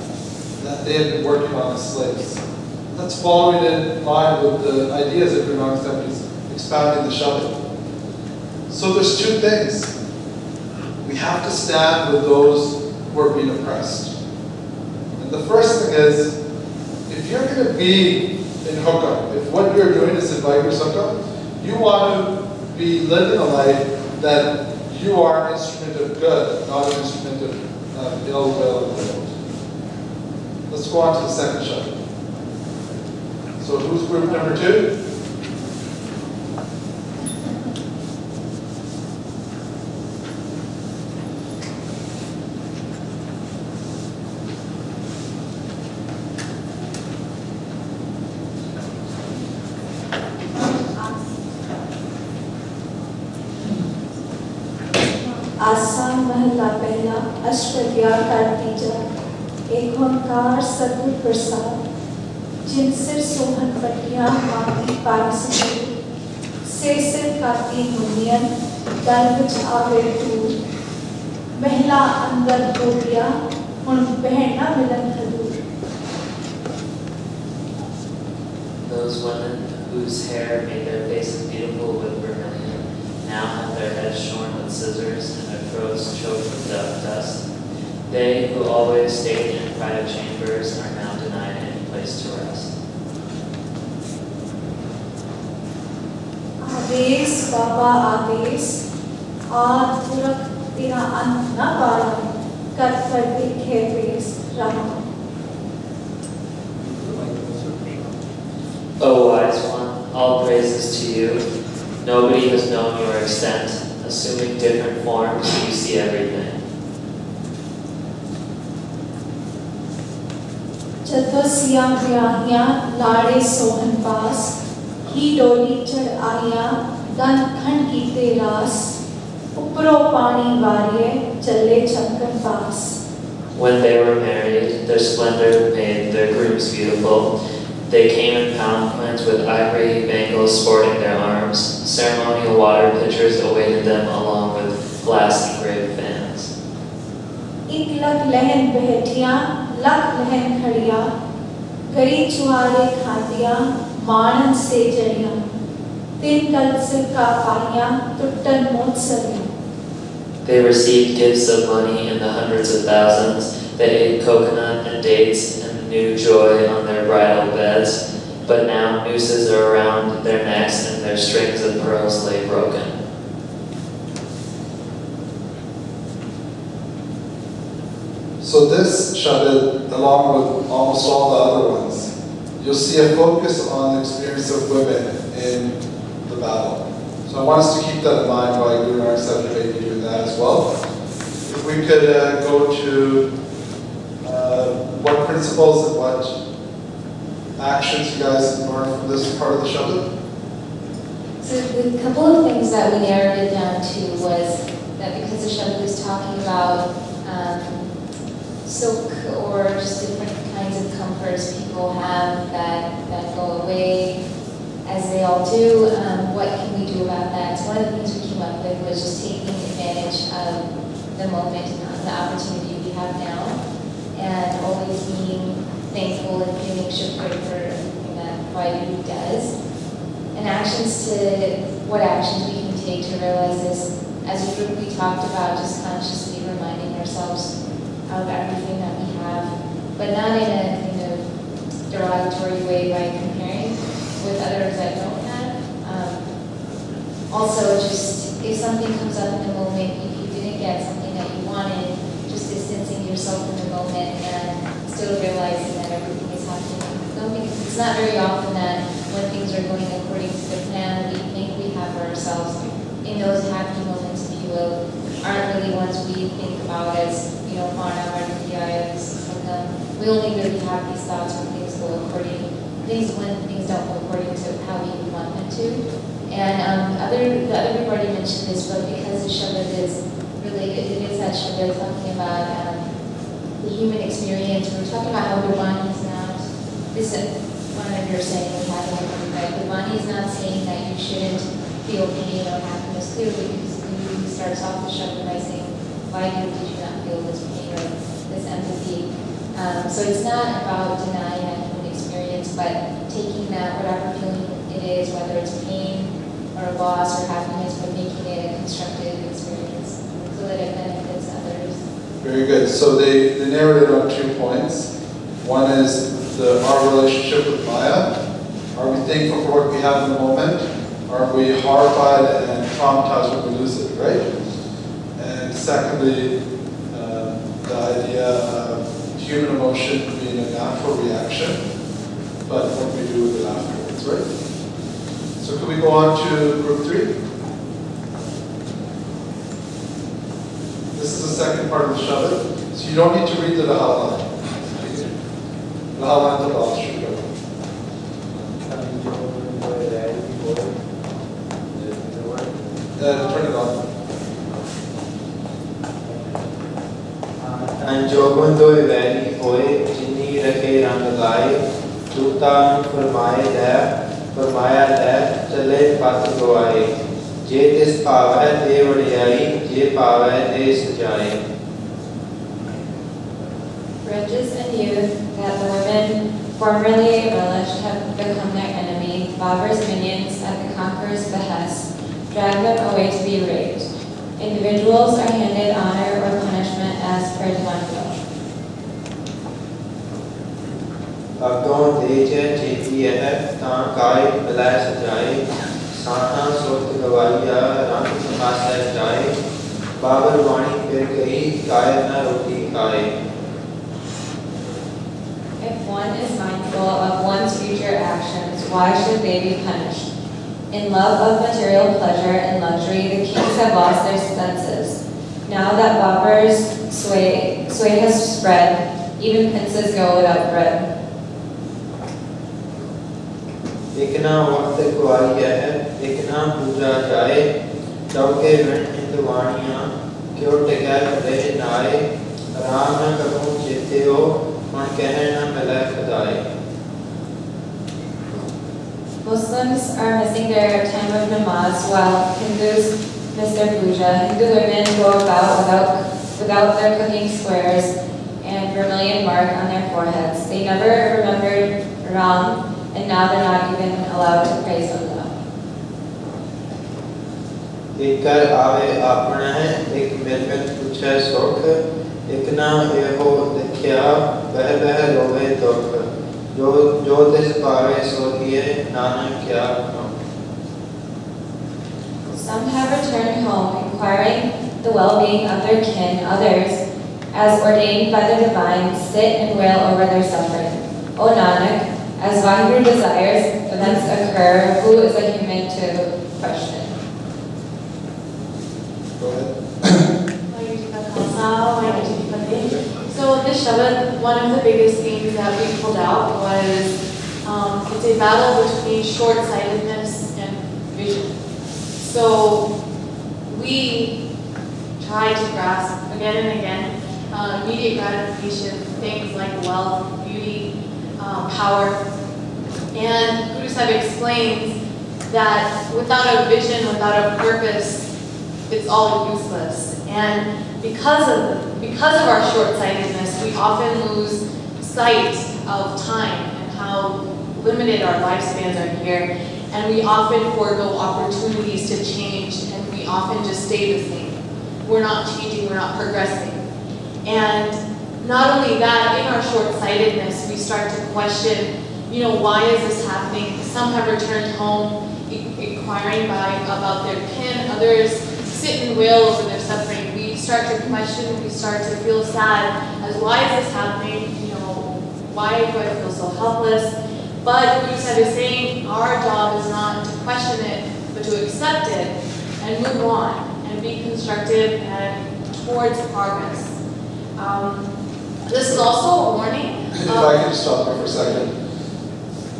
that they had been working on as slaves. That's following in line with the ideas that Guru Nanak Dev Ji is expounding the Shabad. So there's two things. We have to stand with those who are being oppressed. And the first thing is, if you're going to be in Hookham, if what you're doing is invite Hookham, you want to be living a life that you are an instrument of good, not an instrument of ill will. Let's go on to the second Shabad. So who's group number 2? Assam महला पहला अष्टविद्या का तीजा एक ओंकार सतगुर प्रसाद जिन सिर सोहन पटिया माती पारसी से सिर काती मुनियन दरविच आवे टूर महला अंदर गोपिया उन बहना मिलन हदूर. Those women whose hair made their faces beautiful with vermilion now have their heads shorn with scissors and their throats choked with dust. They who always stayed in private chambers are now denied any place to rest. आदेश बाबा आदेश आद पुरख तेरा अंत न पारा कर पर दिखे पेश रहा. O wise one, all praises to you. Nobody has known your extent. Assuming different forms, you see everything. चतुसिया ब्याहिया लाड़े सोहन पास ही डोली चढ़ आया दन खंड कीते रास उपरो पानी वारिये चले चक्कर पास. When they were married, their splendor made their grooms beautiful. They came in palanquins with ivory bangles sporting their arms. Ceremonial water pitchers awaited them along with glass engraved fans. एक लख लहन बहटिया लख लहन खड़िया गरी चुहारे खातिया मानन से जड़िया तीन कल सिरका पाइया टुट्टन मोत सरिया. They received gifts of money in the hundreds of thousands. They ate coconut and dates and knew joy on their bridal beds. But now nooses are around their necks and their strings of pearls lay broken. So this Shabad, along with almost all the other ones, you'll see a focus on the experience of women in the battle. So I want us to keep that in mind while Guru Nanak Dev Ji may be doing that as well. If we could go to what principles and what actions you guys learned from this part of the Shabad? So the couple of things that we narrowed it down to was that because the Shabad was talking about silk or just different kinds of comforts people have that go away as they all do, what can we do about that? So one of the things we came up with was just taking advantage of the moment and the opportunity we have now, and always being thankful and feeling shukr for everything that Vaidu does. And what actions we can take to realize this. As a group, we talked about just consciously reminding ourselves of everything that we have, but not in a kind of derogatory way by comparing with others that don't have. Also, just if something comes up in the moment, if you didn't get something that you wanted, just distancing yourself from the moment and still realizing that everything is happening. Because it's not very often that when things are going according to the plan, we think we have for ourselves. In those happy moments, if you will, aren't really ones we think about as, Farna or Dias, we only really have these thoughts when things don't go according to how we would want them to. And the other people already mentioned this, but because the Shabbat is related, it is that Shabbat talking about the human experience. We're talking about how the Vani is not, this is one of your saying we have to right? The Vani is not saying that you shouldn't feel pain or happiness, clearly, because he starts off the Shabbat by saying, why did you not feel this pain or this empathy? So it's not about denying that human experience, but taking that, whatever feeling it is, whether it's pain or loss or happiness, but making it a constructive experience so that it benefits others. Very good. So they narrowed it on 2 points. One is our relationship with Maya. Are we thankful for what we have in the moment? Are we horrified and traumatized when we lose it, right? And secondly, the idea of human emotion being a natural reaction, but what we do with it afterwards, right? So can we go on to group 3? This is the second part of the Shabbat. So you don't need to read the Lahalan. Lahalan the last should go. Turn it on. Anjogon doi valley hoye, jinni rakhe rang laye, Jutan फरमाया है चले पत गवाए जे तिस पावै ते वडियाई जे पावै ते सजाए. Riches and youth that the women formerly relished have become their enemy. Babar's minions at the conqueror's behest drag them away to be raped. Individuals are handed honor or punishment as per divine will. अगों देज चेती है तां काय बलै सजाए साना सुरत गवालिया रंग समासा जाए बाबर वाणी फिर गई कायर न रोटी खाए. If one is mindful of one's future actions, why should they be punished? In love of material pleasure and luxury, the kings have lost their senses. Now that Babar's sway has spread, even princes go without bread. एक ना वक्त कुआरिया है एक ना पूजा जाए चौके विण हिंदवाणियां क्यों टिकै खड़े नाए आराम न करूं चेते हो मन कह न मिले खुदाए. Muslims are missing their time of namaz while Hindus miss their puja. Hindu women go about without their cooking squares and vermilion mark on their foreheads. They never remembered Ram, and now they're not even allowed to praise Allah. एक कर आवे आपना है एक मिल पूछे सुख एक ना एहो देखिया बह बह रोवे दुख जो तिस पावे सो दिए नानक क्या कहूं. Some have returned home, inquiring the well-being of their kin. Others, as ordained by the divine, sit and wail over their suffering. O Nanak, as Vaheguru desires, events occur. Who is a human to question? Go ahead. So this Shabbat, one of the biggest themes that we pulled out was it's a battle between short-sightedness and vision. So we try to grasp again and again immediate gratification, things like wealth, beauty, power. And Guru Sahib explains that without a vision, without a purpose, it's all useless. And because of our short-sightedness, we often lose sight of time and how limited our lifespans are here. And we often forego opportunities to change, and we often just stay the same. We're not changing, we're not progressing. And not only that, in our short-sightedness, we start to question, why is this happening? Some have returned home inquiring about their kin, others sit and wail over their suffering. We start to question, we start to feel sad as why is this happening? Why do I feel so helpless? But Guru Sahib is saying our job is not to question it, but to accept it and move on and be constructive and towards progress. This is also a warning if I could just stop there for a second,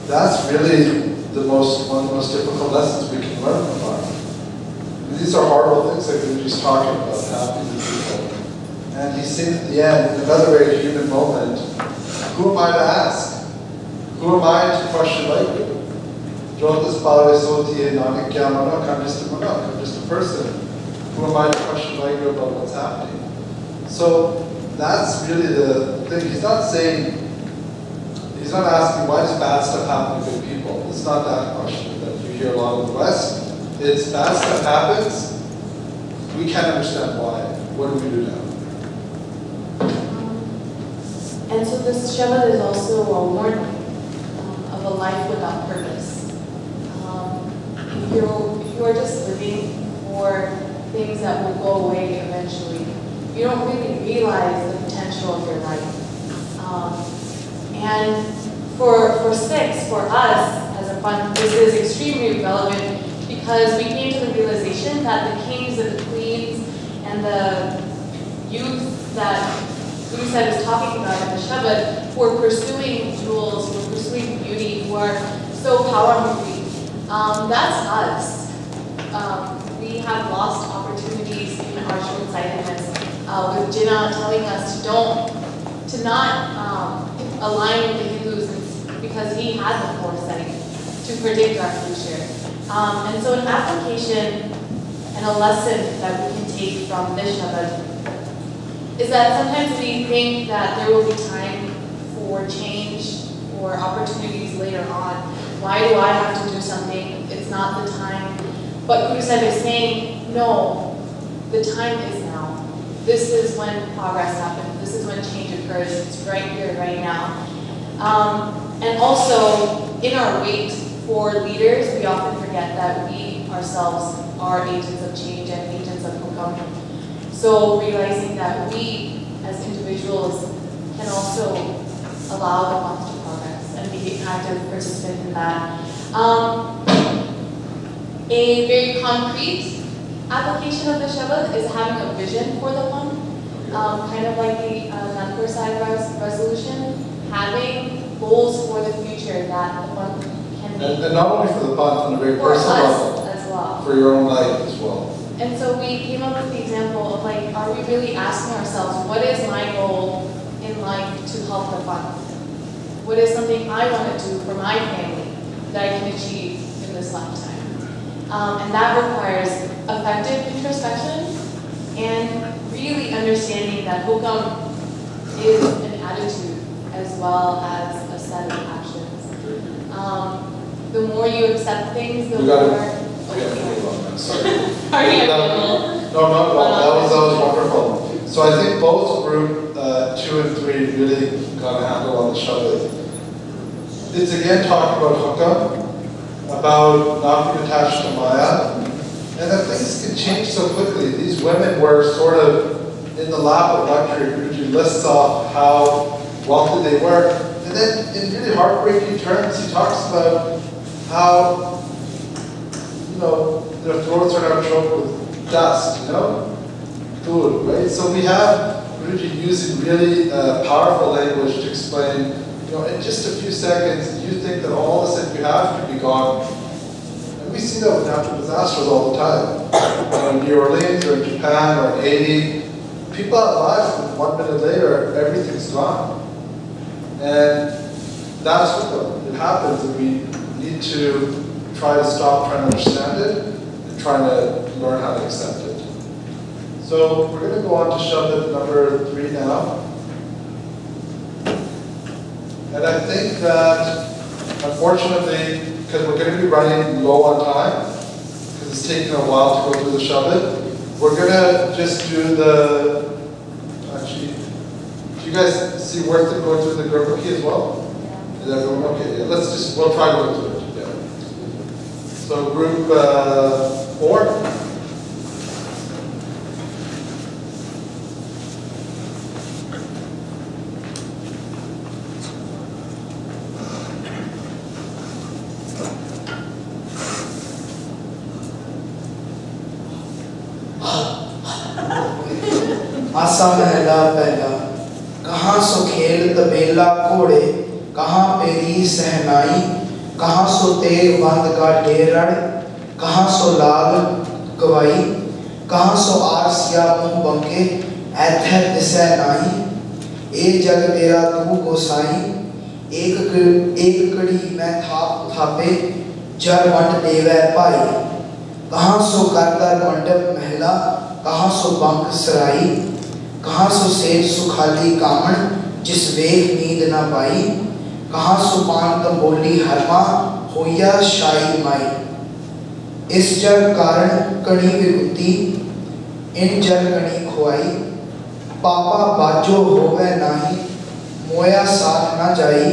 that's really one of the most difficult lessons we can learn from art. These are horrible things that Guruji's talking about happening to people. And he's saying at the end, in another very human moment, who am I to ask? Who am I to question like you? I'm just a person. Who am I to question like you about what's happening? So that's really the thing. He's not asking why does bad stuff happen to good people. It's not that question that you hear a lot in the West. It's bad stuff happens, we can't understand why. What do we do now? And so this Shabad is also a warning of a life without purpose. If you are just living for things that will go away eventually, you don't really realize the potential of your life. And for Sikhs, for us as a fund, this is extremely relevant because we came to the realization that the kings and the queens and the youth that Guru Sahib is talking about in the Shabad, who are pursuing jewels, who are pursuing beauty, who are so power-hungry, that's us. We have lost opportunities in our short-sightedness, with Jinnah telling us to not align with the Hindus because he had the foresight to predict our future. And so an application and a lesson that we can take from this Shabad is that sometimes we think that there will be time for change or opportunities later on. Why do I have to do something? It's not the time. But Guru Sahib is saying, no, the time is now. This is when progress happens. This is when change occurs. It's right here, right now. And also, in our wait for leaders, we often forget that we ourselves are agents of change and agents of hukam. So realizing that we, as individuals, can also allow the month to progress and be an active participant in that. A very concrete application of the Shabad is having a vision for the month, kind of like the Nagpur side resolution, having goals for the future that the month can be. And not only for the month, on a very personal level, as well. For your own life as well. And so we came up with the example of like, are we really asking ourselves, what is my goal in life to help the fund? What is something I want to do for my family that I can achieve in this lifetime? And that requires effective introspection and really understanding that hukam is an attitude as well as a set of actions. The more you accept things, the more... Sorry. Sorry, No, that was wonderful. So I think both group 2 and 3 really got a handle on the Shabad. It's again talking about hukam, about not being attached to Maya, and that things can change so quickly. These women were sort of in the lap of luxury. Guruji lists off how wealthy they were, and then in really heartbreaking terms, he talks about how, their throats are now choked with dust, food, right? So we have Guruji using really powerful language to explain, in just a few seconds, you think that all this that you have could be gone. And we see that with natural disasters all the time. In New Orleans or in Japan or in Haiti, people have lives, and 1 minute later, everything's gone. And that's what it happens, and we need to try to stop trying to understand it and trying to learn how to accept it. So we're going to go on to Shabad number 3 now. And I think that, unfortunately, because we're going to be running low on time, because it's taking a while to go through the Shabad, we're going to just do the, actually, do you guys see worth it going through the Gurmat as well? Yeah. Is everyone okay? Yeah, we'll try to go through it together. So group 4. आसा महला पहला कहाँ सो खेल तबेला घोड़े, कहाँ peri सहनाई, कहाँ सो तेग बंद का डेरड़, कहाँ सो लाल गवाई, कहाँ सो आरसिया मुँह बंके ऐथे दिसै नाही, ए जग तेरा तू गोसाई, एक कड़ी मैं थाप थापे जर वंड देवै भाई, कहाँ सो करदर मंडप महला, कहाँ सो बंक सराई, कहाँ सो सेठ सुखाली कामण जिस वेख नींद ना पाई, कहाँ सो पान तंबोली हरमा होया शाही माई, इस जग कारण कणी विभूति इन जग कणी खुआई, पापा बाजो होवे नाही मोया साथ ना जाई,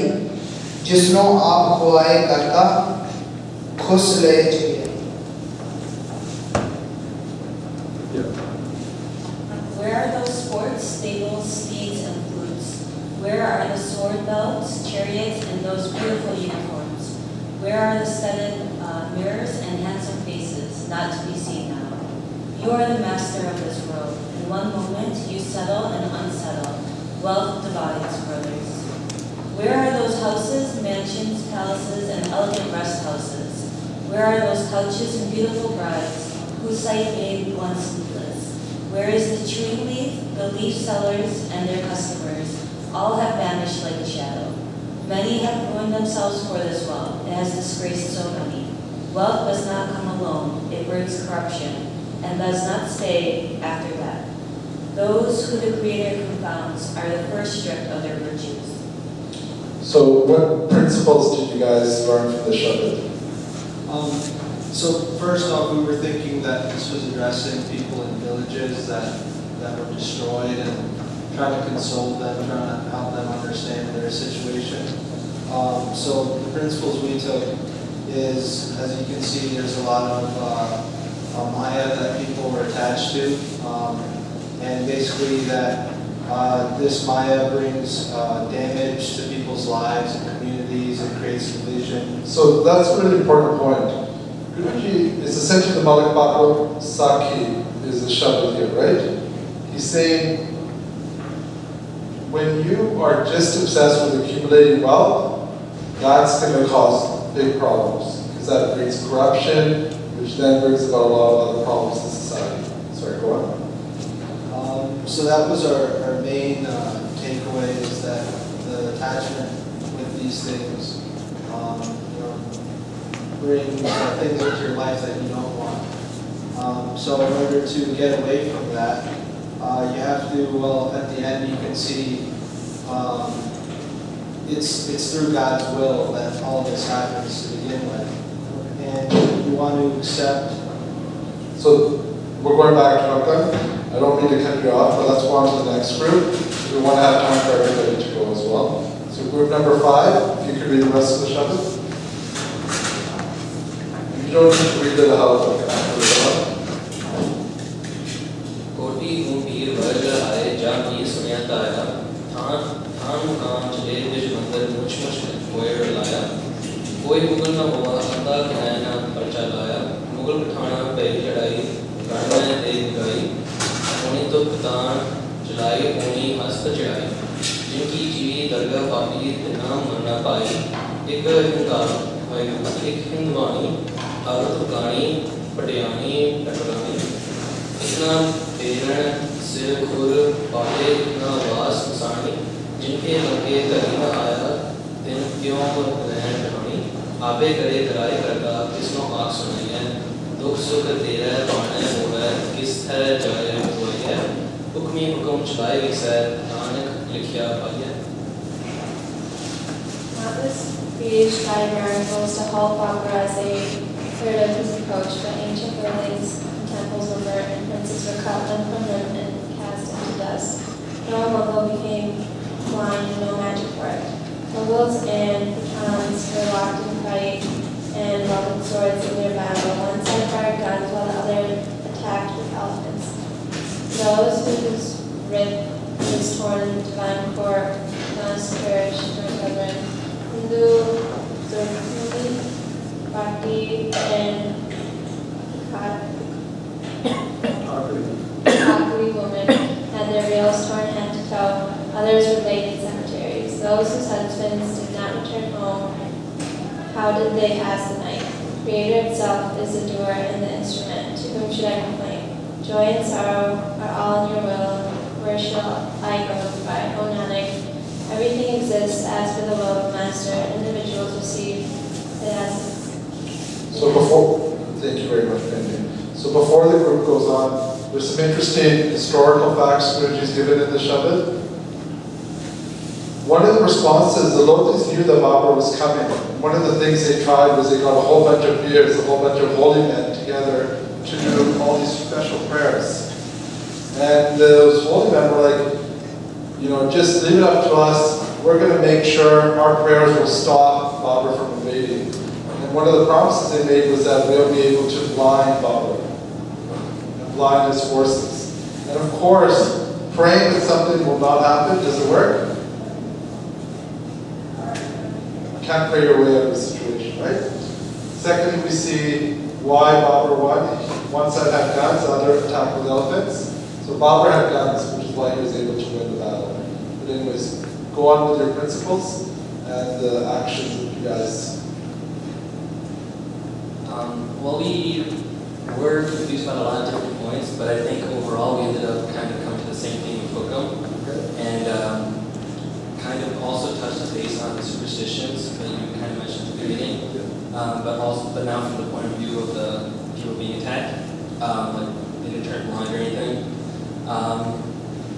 जिसनो आप खुआए करता खुश ले जिए। Where are those sports, stables, steeds, and flutes? Where are the sword belts, chariots, and those beautiful uniforms? Where are the studded mirrors and handsome faces, not to be seen now? You are the master of this world. In one moment, you settle and unsettle. Wealth divides, brothers. Where are those houses, mansions, palaces, and elegant rest houses? Where are those couches and beautiful brides, whose sight made one sleepless? Where is the chewing leaf, the leaf sellers, and their customers? All have vanished like a shadow. Many have ruined themselves for this wealth. It has disgraced so many. Wealth does not come alone. It brings corruption, and does not stay after that. Those who the Creator confounds are the first stripped of their virtues. So what principles did you guys learn from the Shabbat? So first off, we were thinking that this was addressing people in villages that were destroyed and trying to console them, trying to help them understand their situation. So the principles we took is, as you can see, there's a lot of Maya that people were attached to, and basically that this Maya brings damage to people's lives and communities and creates division. So that's a really important point. Guruji is essentially the Malik Bakro Saki is the Shabbat here, right? He's saying when you are just obsessed with accumulating wealth, that's going to cause big problems because that brings corruption, which then brings about a lot of other problems in society. Sorry, go on. So that was our main takeaway, is that the attachment with these things bring things into your life that you don't want. So in order to get away from that, you have to, well, at the end you can see it's through God's will that all this happens to begin with. And you want to accept. So we're going back to Nokta. I don't mean to cut you off, but let's go on to the next group. We want to have time for everybody to go as well. So group number 5, if you could read the rest of the Shabbat. You don't need to read it out. कोटि ऊँपीर वर्ग आए जा भी सुनिया ताया थान थान मुकाम चले बिज मंदिर मुछ मुछ कोयर लाया कोई मुगल न हुआ अंधा कहना पर्चा लाया मुगल पठाना पहली लड़ाई रणमय दे गई उन्हीं तो पतान चलाई उन्हीं हस्त चढ़ाई जिनकी जीवी दरगाह पापी नाम मरना पाई एक हिंदवानी औरत गानी पटियानी टकरानी इतना पेरण सिर खुर पाटे इतना वास मसानी जिनके लगे कहीं न आया दिन क्यों रहन ठानी आपे करे कराए करता किसनो आँख सुनाई है दुख सुख तेरा पाने होवे किस है जाए हुए है हुक्मी हुक्म चलाए सै नानक लिखिया पाइए. This page by miracles to help Babar as they cleared up his approach, but ancient buildings and temples were burnt and princes were cut them from them and cast into dust. No Mughal became blind and no magic worked. Mughals and Pathans were locked in fight and welded swords in their battle. One side fired guns while the other attacked with elephants. Those whose rib was torn in divine court must perish for children. Hindu, Zurkhuli, Bhakti, and Kakri women had their veils torn head to toe. Others were those whose husbands did not return home, how did they pass the night? Creator itself is the doer and the instrument. To whom should I complain? Joy and sorrow are all in your will. Where shall I go by? O Nanak, everything exists as for the will of the Master. Individuals receive it as. So thank you very much, Benji. So before the group goes on, there's some interesting historical facts Guruji's given in the Shabad. One of the responses, the Lotus knew that Babar was coming. One of the things they tried was they got a whole bunch of peers, a whole bunch of holy men together to do all these special prayers. And those holy men were like, just leave it up to us. We're going to make sure our prayers will stop Babar from invading. And one of the promises they made was that we'll be able to blind Babar and blind his forces. And of course, praying that something will not happen, does it work? You can't pray your way out of the situation, right? Secondly, we see why Babar won. One side had guns, the other attacked with elephants. So Babar had guns, which is why he was able to win the battle. But anyways, go on with your principles and the actions that you guys. Well, we were confused about a lot of different points, but I think overall we ended up kind of coming to the same thing with Hukam, and kind of also touched base on the superstitions that you kind of mentioned at the beginning, but now from the point of view of the people being attacked, like they didn't turn blind or anything.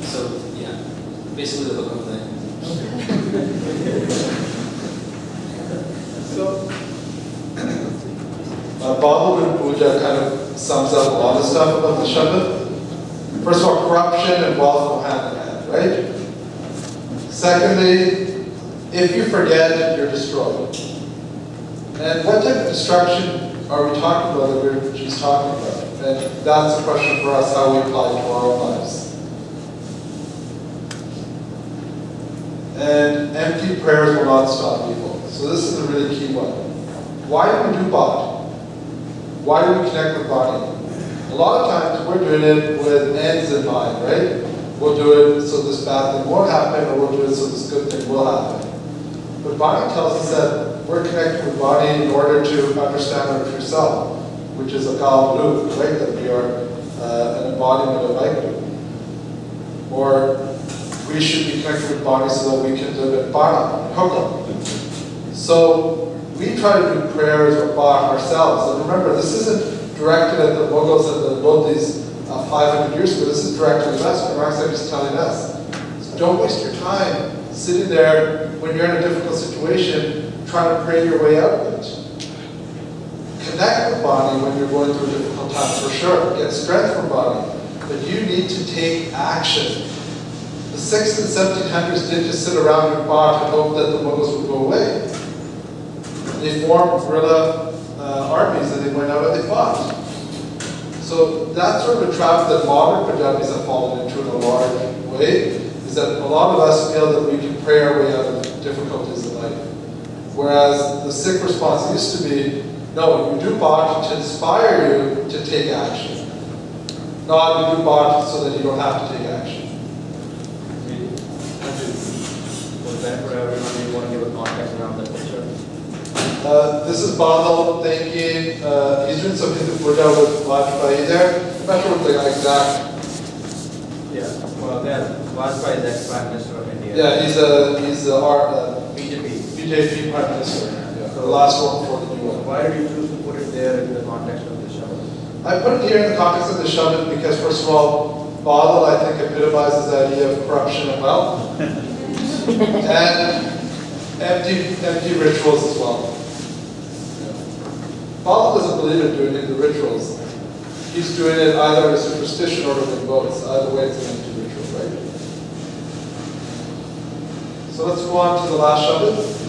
So yeah, basically the Hukam thing. Bhagavad Puja kind of sums up a lot of stuff about the Shabad. First of all, corruption and wealth go hand in hand, right? Secondly, if you forget, you're destroyed. And what type of destruction are we talking about that she's talking about? And that's a question for us, how we apply it to our own lives. And empty prayers will not stop evil. So this is a really key one. Why do we do Bhat? Why do we connect with Vani? A lot of times we're doing it with ends in mind, right? We'll do it so this bad thing won't happen, or we'll do it so this good thing will happen. But Vani tells us that we're connected with Vani in order to understand our true self, which is a Kalabru, right? That we are an embodiment of Aikru. Or we should be connected with Vani so that we can live in Bana, Hukam. So we try to do prayers or Bach ourselves. And remember, this isn't directed at the Mughals and the Lodhis 500 years ago. This is directed at us. Gurmat Sahib is telling us. So don't waste your time sitting there when you're in a difficult situation trying to pray your way out of it. Connect with Vani when you're going through a difficult time, for sure. Get strength from Vani. But you need to take action. The 6th and 1700s didn't just sit around in Bach and hope that the Mughals would go away. They formed guerrilla armies and they went out and they fought. So that's sort of a trap that modern Punjabis have fallen into in a large way, is that a lot of us feel that we can pray our way out of difficulties in life. Whereas the Sikh response used to be, no, you do Bhat to inspire you to take action. Not you do Bhat so that you don't have to take action. For everyone, you want to give a context around that picture? This is Badal thinking, he's doing some Hindu Puja with Vajpayee there. I'm not sure what the exact. Yeah, well, Vajpayee is ex-Prime Minister of India. Yeah, he's our BJP Prime Minister. Yeah. So the last one before the new one. Why did you choose to put it there in the context of the Shabad? I put it here in the context of the Shabad because, first of all, Badal, I think, epitomizes the idea of corruption and wealth. And empty rituals as well. Badal doesn't believe in doing the rituals. He's doing it either as a superstition or to win votes. Either way, it's an empty ritual, right? So let's go on to the last Shabad.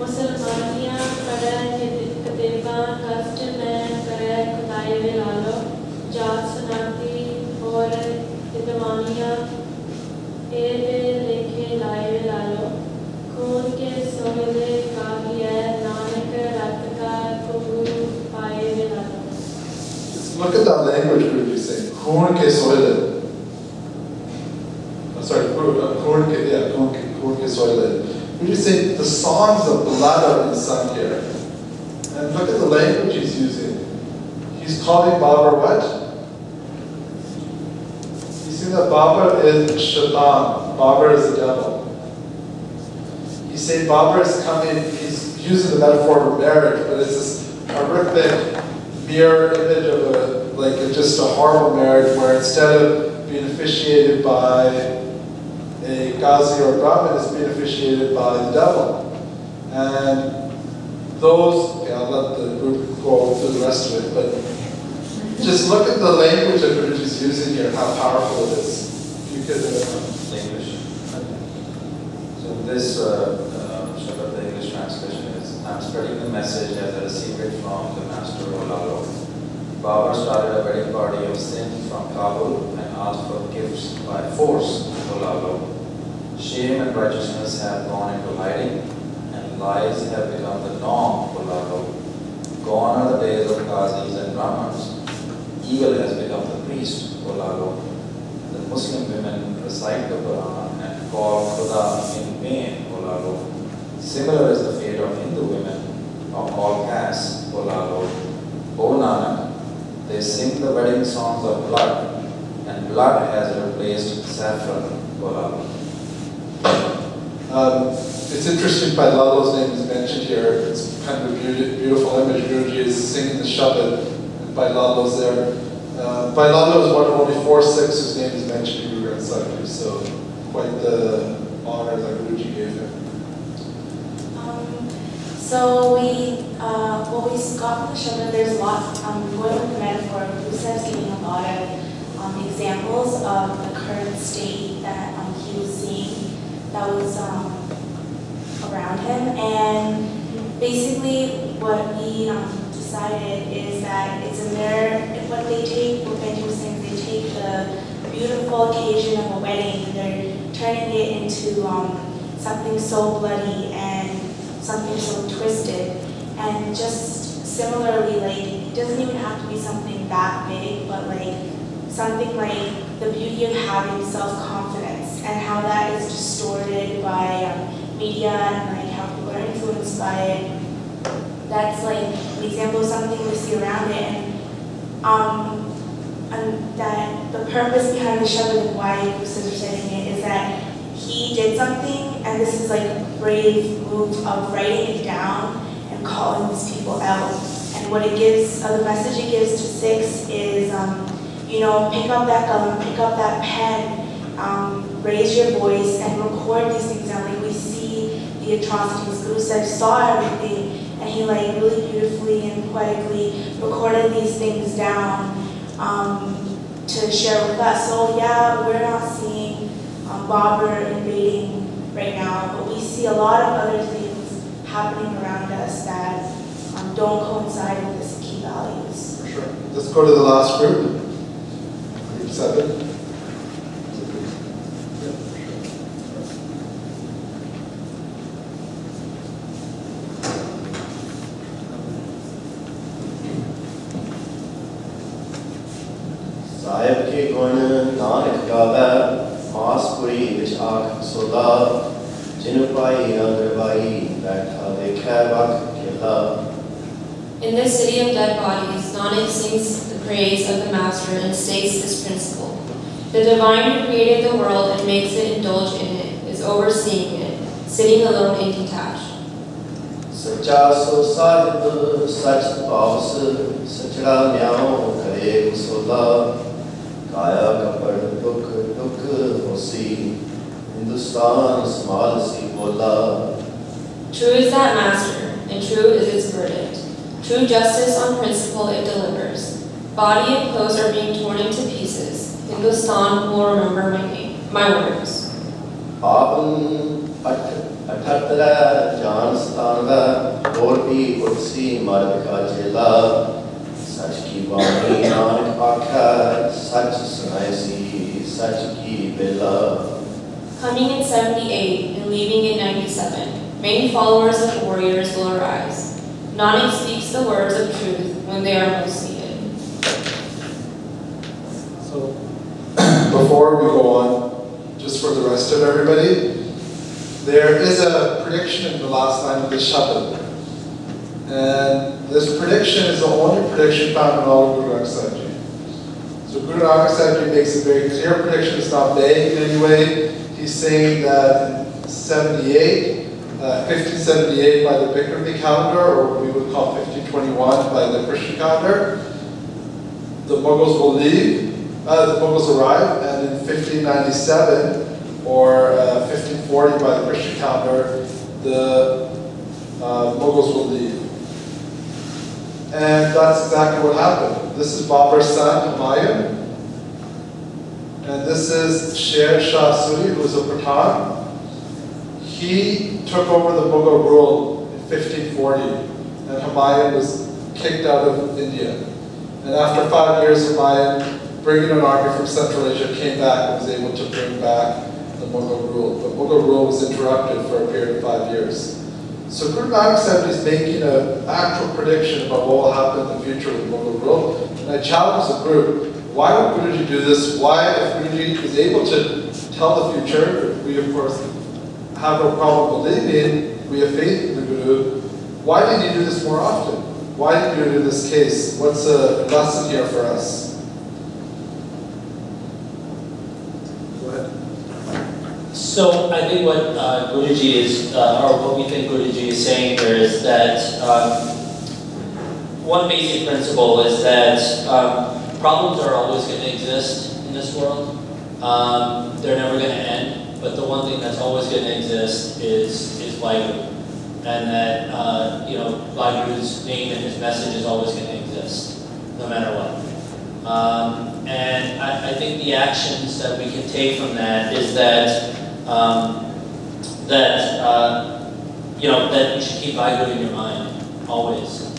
मुसलमानियाँ language group you sing? Khun ke soile. Sorry, Khun ke soile. Would you say the songs of blood are being sung here? And look at the language he's using. He's calling Babar what? You see that Babar is Shaitan. Babar is the devil. You say Babar is coming, he's using the metaphor of marriage, but it's this horrific mirror image of just a horrible marriage where instead of being officiated by a Ghazi or Brahmin, is being officiated by the devil. And those, okay, I'll let the group go through the rest of it, but just look at the language that Guruji is using here, how powerful it is. If you could, English. So this Shabbat, the English translation is, I'm spreading the message as a secret from the Master Olalo. Babar started a wedding party of sin from Kabul and asked for gifts by force to Olalo. Shame and righteousness have gone into hiding, and lies have become the norm for Olalo. Gone are the days of Qazis and Brahmins. Evil has become the priest for Olalo. The Muslim women recite the Quran and call Khuda in vain for Olalo. Similar is the fate of Hindu women of all castes for Olalo. O Nanak, they sing the wedding songs of blood, and blood has replaced saffron for Olalo. It's interesting, Bailalo's name is mentioned here. It's kind of a beautiful image. Guruji is singing the Shabbat, and Bailalo's there. Bailalo is one of only 4 Sikhs whose name is mentioned in Guru Granth Sahib, so quite the honor that Guruji gave him. So what we got from the Shabbat, there's a lot, going with the metaphor, Guru's giving a lot of examples of the current state that he was seeing that was around him, and basically what we decided is that it's a mirror. What Benji was saying, they take the beautiful occasion of a wedding and they're turning it into something so bloody and something so twisted. And just similarly, it doesn't even have to be something that big, but something like the beauty of having self-confidence and how that is distorted by media and how people are influenced by it. That's an example of something we see around it, and that the purpose behind the Shabbat and why Guru are saying it is that he did something, and this is a brave move of writing it down and calling these people out. And what it gives, the message it gives to Sikhs is, pick up that qalam, pick up that pen, raise your voice and record these things down. We see the atrocities. Guru Sahib saw everything, and he really beautifully and poetically recorded these things down to share with us. So yeah, we're not seeing Babar invading right now, but we see a lot of other things happening around us that don't coincide with the key values. For sure. Let's go to the last group. Group 7. Sahib ke gun nanak gawe maas puri vich aakh soda jinu pai agarwai baitha dekha vakh kila. In this city of dead bodies, Nanak sings the praise of the Master and states this principle. The divine who created the world and makes it indulge in it is overseeing it, sitting alone and detached. Sacha so sahib sach paus sachra nyao kare gusola kaya kapad dukh dukh hosi Hindustan smal si bola. True is that Master, and true is its verdict. True justice on principle it delivers. Body and clothes are being torn into pieces. Hindustan will remember my name, my words. Avan athatara jaan stanga dorpi kursi marka jela sach ki vani nanak akha sach sunaisi sach ki bela. Coming in 78 and leaving in 97, many followers and warriors will arise. Nanak speaks the words of truth when they are most needed. before we go on, just for the rest of everybody, there is a prediction in the last line of this Shabad. And this prediction is the only prediction found in all of Guru Nanak Sahib Ji. So Guru Nanak Sahib Ji makes a very clear prediction. It's not vague in any way. He's saying that in 1578 by the Bikrami calendar, or what we would call 1521 by the Christian calendar, the Mughals will leave, the Mughals arrive, and in 1597 or 1540 by the Christian calendar, the Mughals will leave. And that's exactly what happened. This is Babar's son, Humayun. And this is Sher Shah Suri, who is a Pathan. He took over the Mughal rule in 1540, and Humayun was kicked out of India. And after 5 years, Humayun, bringing an army from Central Asia, came back and was able to bring back the Mughal rule. But Mughal rule was interrupted for a period of 5 years. So Guru Nanak Sahib is making an actual prediction about what will happen in the future with Mughal rule. And I challenge the group, why would Guruji do this? Why, if Guruji is able to tell the future, we of course have no problem believing, we have faith in the Guru, why did he do this more often? Why did Guru do this case? What's a lesson here for us? Go ahead. So I think what Guruji is, or what we think Guruji is saying here is that one basic principle is that problems are always going to exist in this world. They're never going to end, but the one thing that's always going to exist is Vaheguru. And that, Vaheguru's name and his message is always going to exist, no matter what. And I think the actions that we can take from that is that, that you should keep Vaheguru in your mind, always.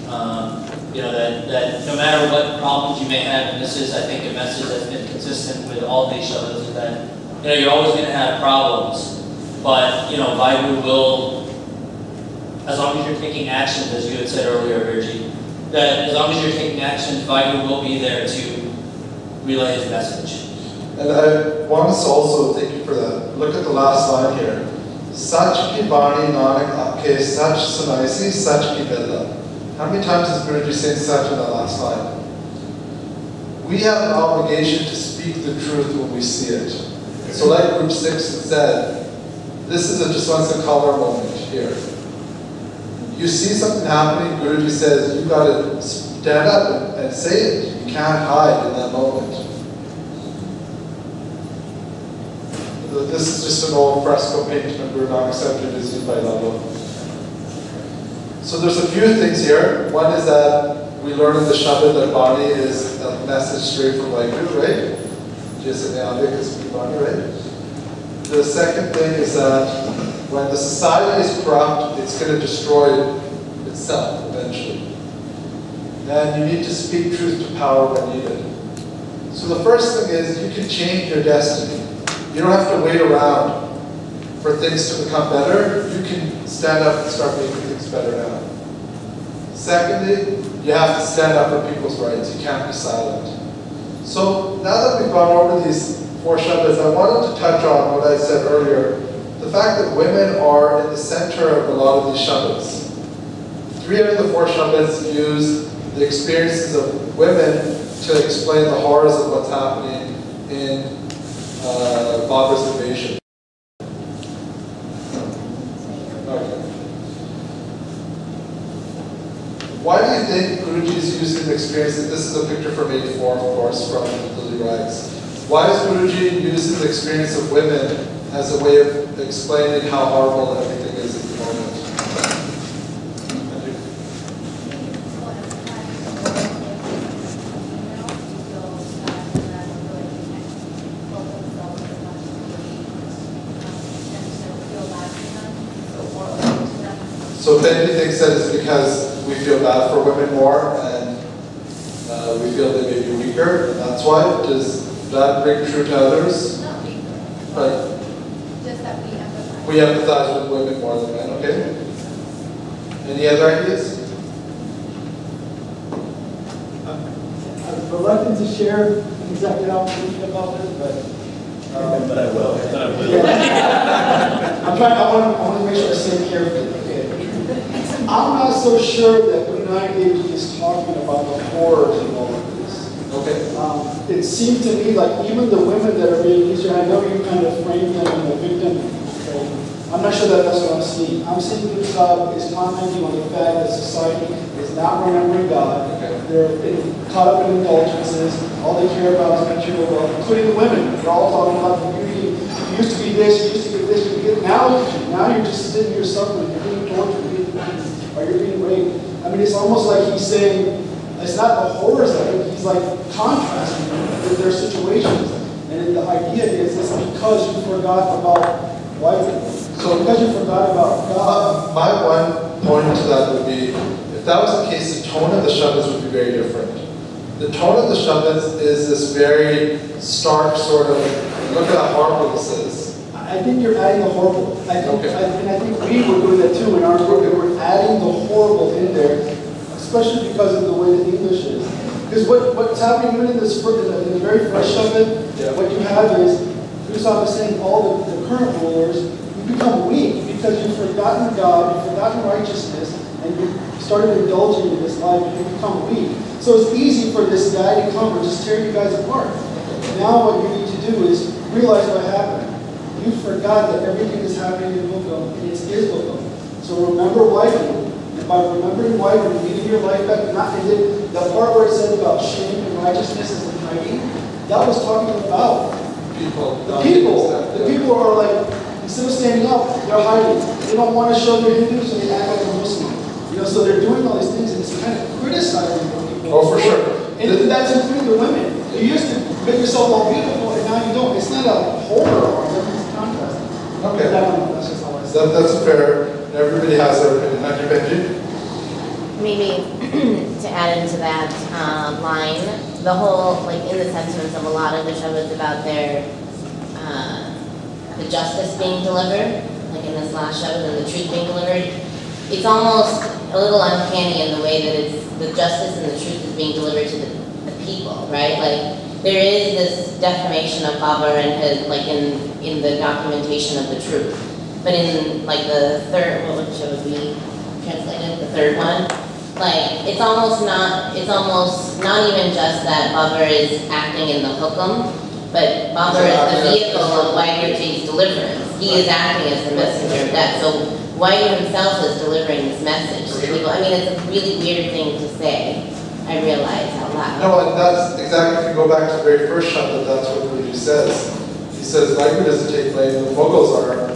That no matter what problems you may have, and this is, I think, a message that's been consistent with all these shows, is that, you're always going to have problems, but, Vaheguru will, as long as you're taking actions, as you had said earlier, Virji, that as long as you're taking actions, Vaheguru will be there to relay his message. And I want us to also, thank you for that, look at the last line here. Sach ki Vani Nanak aapke sach sunaisi sach ki bella. How many times is Guruji saying such in that last line? We have an obligation to speak the truth when we see it. So like Group 6 said, this is a just once in a color moment here. You see something happening, Guruji says, you've got to stand up and say it. You can't hide in that moment. This is just an old fresco painting of Guru Nanak Sahib Ji used by Lalo. So there's a few things here. One is that we learn in the Shabad that Vani is a message straight from Vaheguru, right? Right? The second thing is that when the society is corrupt, it's going to destroy itself eventually. And you need to speak truth to power when needed. So the first thing is you can change your destiny. You don't have to wait around for things to become better. You can stand up and start making things better now. Secondly, you have to stand up for people's rights. You can't be silent. So now that we've gone over these 4 Shabads, I wanted to touch on what I said earlier, the fact that women are in the center of a lot of these Shabads. 3 out of the 4 Shabads use the experiences of women to explain the horrors of what's happening in Babar's invasion. Okay. Why do you think Guruji is using the experiences? This is a picture from 84, of course, from Lily Rags. Why is Guruji using the experience of women as a way of explaining how horrible everything is at the moment? So if anything said it's because we feel bad for women more and we feel they may be weaker, and that's why. Does that ring true to others? Not weaker, but just that we empathize. We empathize with women more than men, okay? Any other ideas? I'm reluctant to share exactly how I'm thinking about this, but But I will. I want to make sure I say it carefully. Okay. I'm not so sure that Gurmat is talking about the horrors of all of this. Okay. It seemed to me like even the women that are being used here, I know you kind of framed them in the victim. Okay. I'm not sure that that's what I'm seeing. I'm seeing Gurmat is commenting on the fact that society is not remembering God. They're caught up in indulgences. All they care about is material wealth, including the women. They're all talking about the beauty. You used to be this, you used to get this, you get now you're just sitting here suffering. You're being tortured, you're being beaten, or you're being raped. I mean, it's almost like he's saying, it's not the horrors of it, he's like contrasting with their situations. And the idea is it's because you forgot about white people. So because you forgot about God. My one point to that would be, if that was the case, the tone of the Shabbos would be very different. The tone of the Shabbos is this very stark sort of, look at how horrible this is. I think you're adding the horrible. I think we were doing that too in our group. We were adding the horrible in there, especially because of the way the English is. Because what's happening even in the very first Shabbos, what you have is, Gurmat is saying all the current rulers, you become weak because you've forgotten God, you've forgotten righteousness, and you started indulging in this life, and you become weak. So it's easy for this guy to come and just tear you guys apart. Now what you need to do is realize what happened. You forgot that everything is happening in Hukam, and it's his Hukam. So remember Waifu, and by remembering Waifu, getting your life back, the part where it said about shame and righteousness and hiding, that was talking about the people. The people are like, instead of standing up, they're hiding. They don't want to show they're Hindu, so they act like a Muslim. So they're doing all these things, and it's kind of criticizing the people. Oh, for sure. And that's including the women. You used to make yourself all beautiful, and now you don't. It's not a horror or something, it's contrasting. Okay. That's just all I say. That's fair. Everybody has their opinion. Dr. Benji? Maybe to add into that line, the whole, like in the sentiments of a lot of the Shabbos about their, the justice being delivered, like in this last Shabbos, and the truth being delivered, it's almost a little uncanny in the way that it's the justice and the truth is being delivered to the people, right? Like there is this defamation of Babar and his, like in the documentation of the truth, but in like the third, what should we translated? The third one, like it's almost not even just that Babar is acting in the hukum, but Babar is the vehicle of Waifu's deliverance. He is acting as the messenger of death. So Waifu himself is delivering this message to people. I mean, it's a really weird thing to say. I realize out loud. No, and that's exactly, if you go back to the very first Shabbat, that's what Guruji says. He says, Waifu doesn't take blame, the Mughals are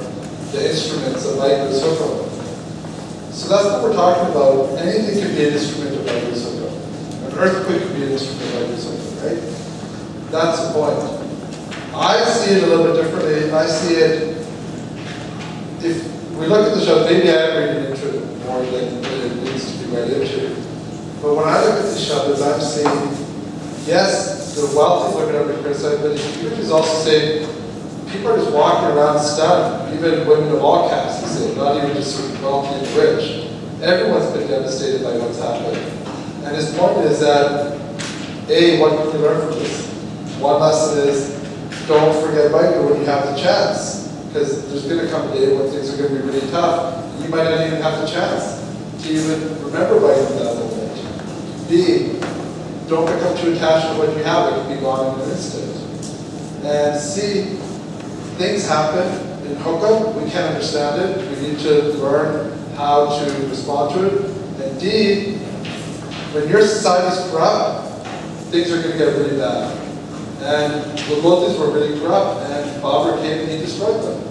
the instruments of Waifu's hukum. So that's what we're talking about. Anything can be an instrument of Waifu's hukum. An earthquake can be an instrument of Waifu's hukum, right? That's the point. I see it a little bit differently. I see it, if we look at the Shabbat, maybe I am reading into it more than it needs to be read into. But when I look at the Shabbos, I'm seeing, yes, the wealthy women are being criticized, but he's also saying people are just walking around stunned, even women of all castes, he's saying, not even just sort of wealthy and rich. Everyone's been devastated by what's happened. And his point is that, A, what can we learn from this? One lesson is, don't forget Waifu when you have the chance, because there's going to come a day when things are going to be really tough. You might not even have the chance to even remember Waifu that moment. B, don't become too attached to what you have. It can be gone in an instant. And C, things happen in Hukam. We can't understand it. We need to learn how to respond to it. And D, when your society is corrupt, things are going to get really bad. And the Mughals were really corrupt, and Babar came and he destroyed them.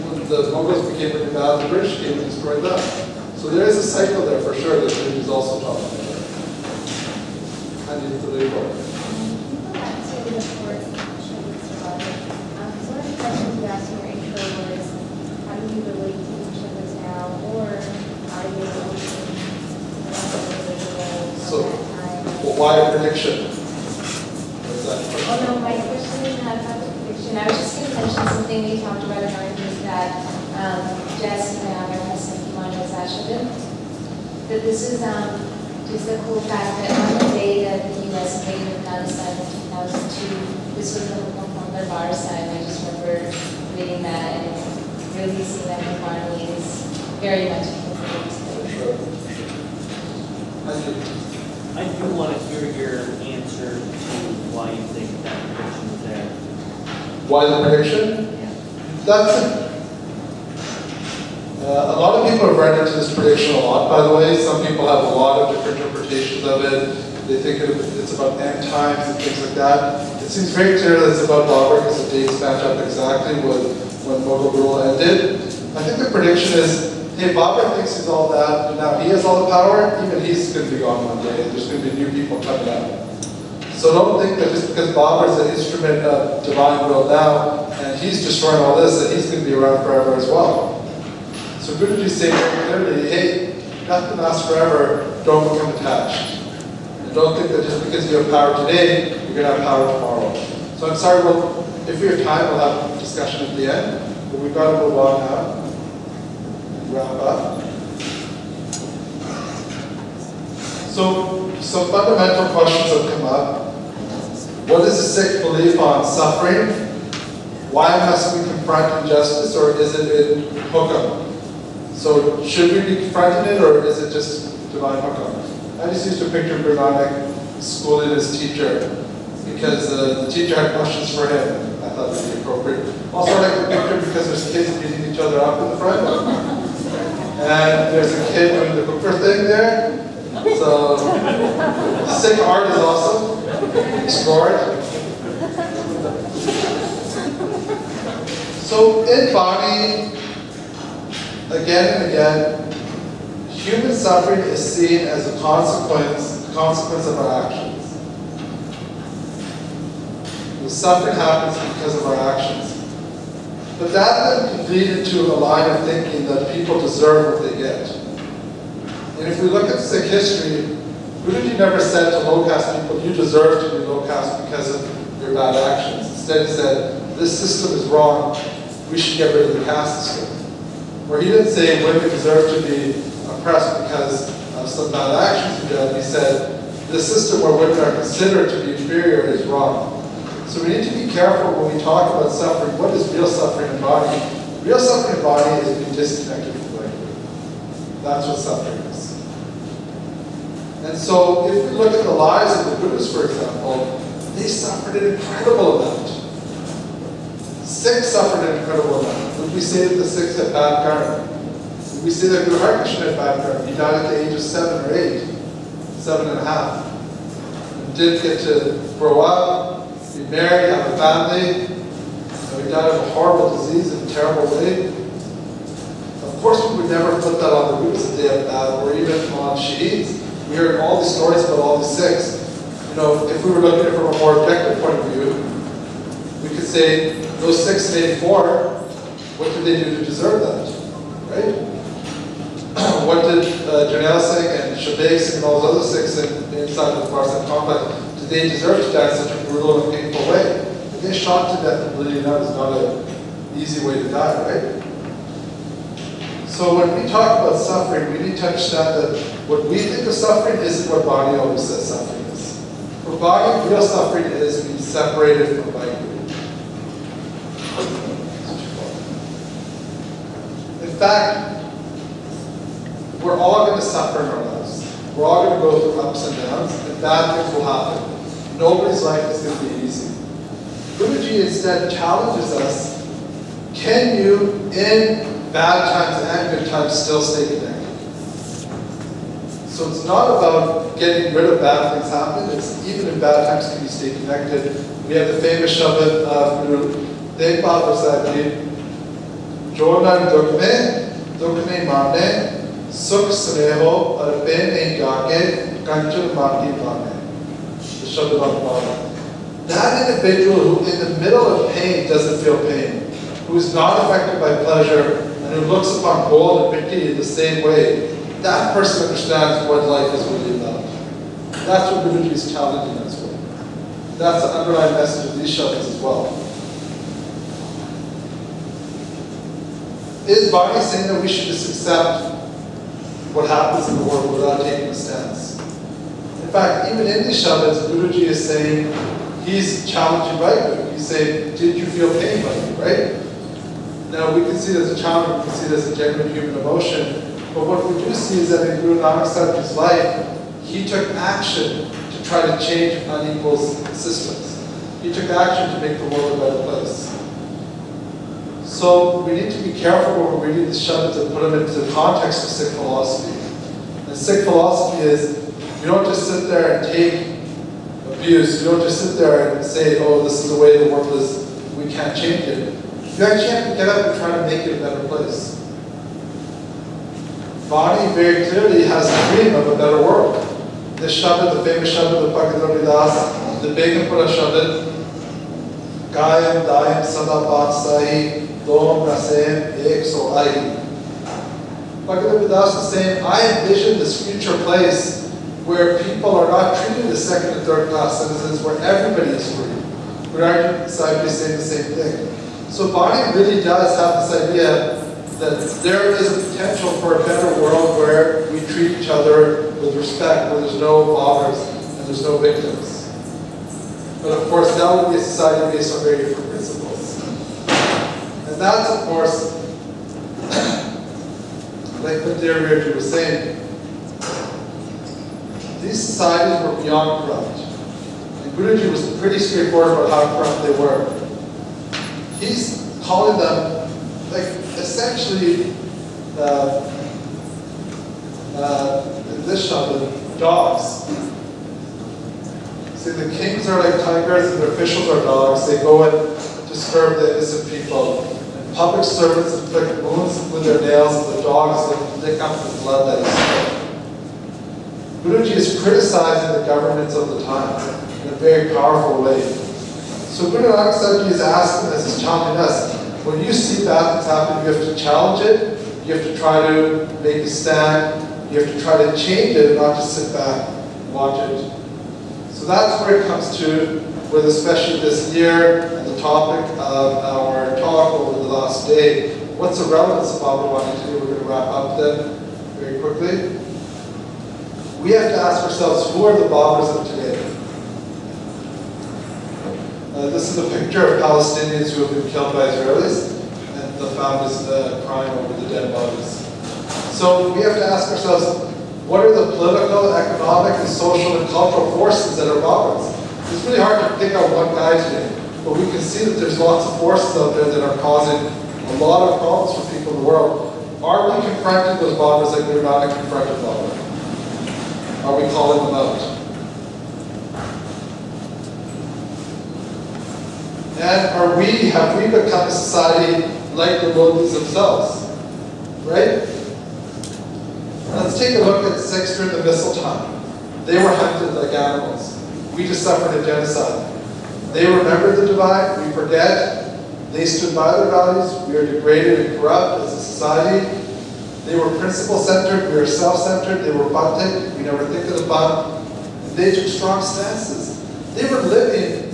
When the Mughals became really bad, the British came and destroyed them. So there is a cycle there for sure that Guruji is also talking about. I need to leave one. One of the questions you asked in your intro was, how do you relate to each other now, or are you able to So, why a prediction? What's that? Oh no, my question is not about the prediction. I was just going to mention something we talked about in our news that Jess and I has sent you on as Ashabin. That this is just the cool fact that on the day that the U.S. invaded Afghanistan in 2002, this was the Hukam from the Babar said. I just remember reading that and really seeing that in Vani is very much important. I do want to hear your answer to why you think that prediction is there. Why the prediction? Yeah. That's a lot of people have run into this prediction a lot, by the way. Some people have a lot of different interpretations of it. They think it's about end times and things like that. It seems very clear that it's about Babar because the dates match up exactly with when Mughal rule ended. I think the prediction is, hey, Babar thinks he's all that, and now he has all the power, even he's going to be gone one day, and there's going to be new people coming up. So don't think that just because Babar is an instrument of divine will now, and he's destroying all this, that he's going to be around forever as well. So Guruji is saying very clearly, hey, nothing lasts forever, don't become attached. And don't think that just because you have power today, you're going to have power tomorrow. So I'm sorry, well, if we have time, we'll have a discussion at the end, but we've got to move on now. Wrap up. So some fundamental questions have come up. What is the Sikh belief on suffering? Why must we confront injustice, or is it in hukam? So should we be confronting it, or is it just divine hukam? I just used a picture of Guru Nanak scolding his teacher because the teacher had questions for him. I thought it would be appropriate. Also, I like the picture because there's kids beating each other up in the front. And there's a kid doing the hooker thing there. So, Sikh art is awesome. Explore it. So, in Vani, again and again, human suffering is seen as a consequence of our actions. The suffering happens because of our actions. But that then lead into a line of thinking that people deserve what they get. And if we look at Sikh history, Guruji never said to low-caste people, you deserve to be low-caste because of your bad actions. Instead he said, this system is wrong, we should get rid of the caste system. Or he didn't say women deserve to be oppressed because of some bad actions you did. He said, the system where women are considered to be inferior is wrong. So we need to be careful when we talk about suffering. What is real suffering in Vani? Real suffering in Vani is being disconnected from life. That's what suffering is. And so if we look at the lives of the Buddhists, for example, they suffered an incredible amount. Sikhs suffered an incredible amount. Would we say that the Sikhs had bad karma? Would we say that Guru Har Krishna had bad karma? He died at the age of 7 or 8, 7.5. And didn't get to grow up, be married, have a family. And we died of a horrible disease in a terrible way. Of course, we would never put that on the roots that they have bad, or even on Shaheeds. We heard all these stories about all these Sikhs. You know, if we were looking at it from a more objective point of view, we could say those Sikhs in 84, what did they do to deserve that? Right? What did Jarnail Singh and Shabazz Singh and all those other Sikhs inside the Farsan complex, did they deserve to die in such a brutal and painful way? Getting shot to death and bleeding out is not an easy way to die, right? So when we talk about suffering, we need to understand that what we think of suffering isn't what Vani always says suffering is. For Vani, real suffering is being separated from Vaheguru. In fact, we're all going to suffer in our lives. We're all going to go through ups and downs, and bad things will happen. Nobody's life is going to be easy. Guruji instead challenges us, can you, in bad times and good times, still stay connected? So it's not about getting rid of bad things happen, it's even in bad times can you stay connected. We have the famous Shabad of Guru Tegh Bahadur Sahib Ji, Jornan Dukme Mane, Sukh Sneho Arpe Ne Gage Kanchul Mati Mane. The Shabad of Babar. That individual who in the middle of pain doesn't feel pain, who is not affected by pleasure, and who looks upon gold and mitti in the same way, that person understands what life is really about. That's what Guruji is challenging us with. That's the underlying message of these shabads as well. Is Vani saying that we should just accept what happens in the world without taking a stance? In fact, even in these shabads, Guruji is saying, he's challenging Vaiguru. He's saying, did you feel pain, Vaiguru, right? Now we can see it as a challenge, we can see it as a genuine human emotion, but what we do see is that in Guru Nanak Sahib Ji's life, he took action to try to change unequal systems. He took action to make the world a better place. So we need to be careful when we're reading the Shabads and put them into the context of Sikh philosophy. And Sikh philosophy is, you don't just sit there and take abuse, you don't just sit there and say, oh, this is the way the world is, we can't change it. You actually have to get up and try to make it a better place. Vani very clearly has a dream of a better world. This Shabad, the famous Shabad of Bhagavad Ravidas, the Begampura Shabad, Gayam Dayam Sada Batsahi, Dom Rasem Ek So Ahi. Bhagavad Ravidas is saying, I envision this future place where people are not treated as second and third class citizens, where everybody is free. Gurmat Sahib is saying the same thing. So Vani really does have this idea that there is a potential for a better world where we treat each other with respect, where there's no bothers and there's no victims. But of course, that would be a society based on very different principles. And that's, of course, like what dear Virju was saying, these societies were beyond corrupt. And Guruji was pretty straightforward about how corrupt they were. He's calling them, like, essentially, in this Shabad, dogs. See, the kings are like tigers and the officials are dogs. They go and disturb the innocent people. And public servants inflict wounds with their nails, and the dogs lick up the blood that is spilled. Guruji is criticizing the governments of the time in a very powerful way. So Guru Nanak Sahib Ji is asking us, is challenging us, when you see bad things happen, you have to challenge it, you have to try to make a stand, you have to try to change it, and not just sit back and watch it. So that's where it comes to, with especially this year, and the topic of our talk over the last day, what's the relevance of Babar Vani today? We're going to wrap up then very quickly. We have to ask ourselves, who are the Babars of today? This is a picture of Palestinians who have been killed by Israelis, and the families crying over the dead bodies. So we have to ask ourselves, what are the political, economic, and social and cultural forces that are Babars? It's really hard to pick out one guy today, but we can see that there's lots of forces out there that are causing a lot of problems for people in the world. Are we confronting those Babars like Guru Nanak confronted Babar? Are we calling them out? And have we become a society like the Lodis themselves? Right? Let's take a look at Sikhs during the missile time. They were hunted like animals. We just suffered a genocide. They remembered the divine, we forget. They stood by their values, we are degraded and corrupt as a society. They were principle-centered, we are self-centered. They were Bhatik, we never think of the Bhat. And they took strong stances. They were living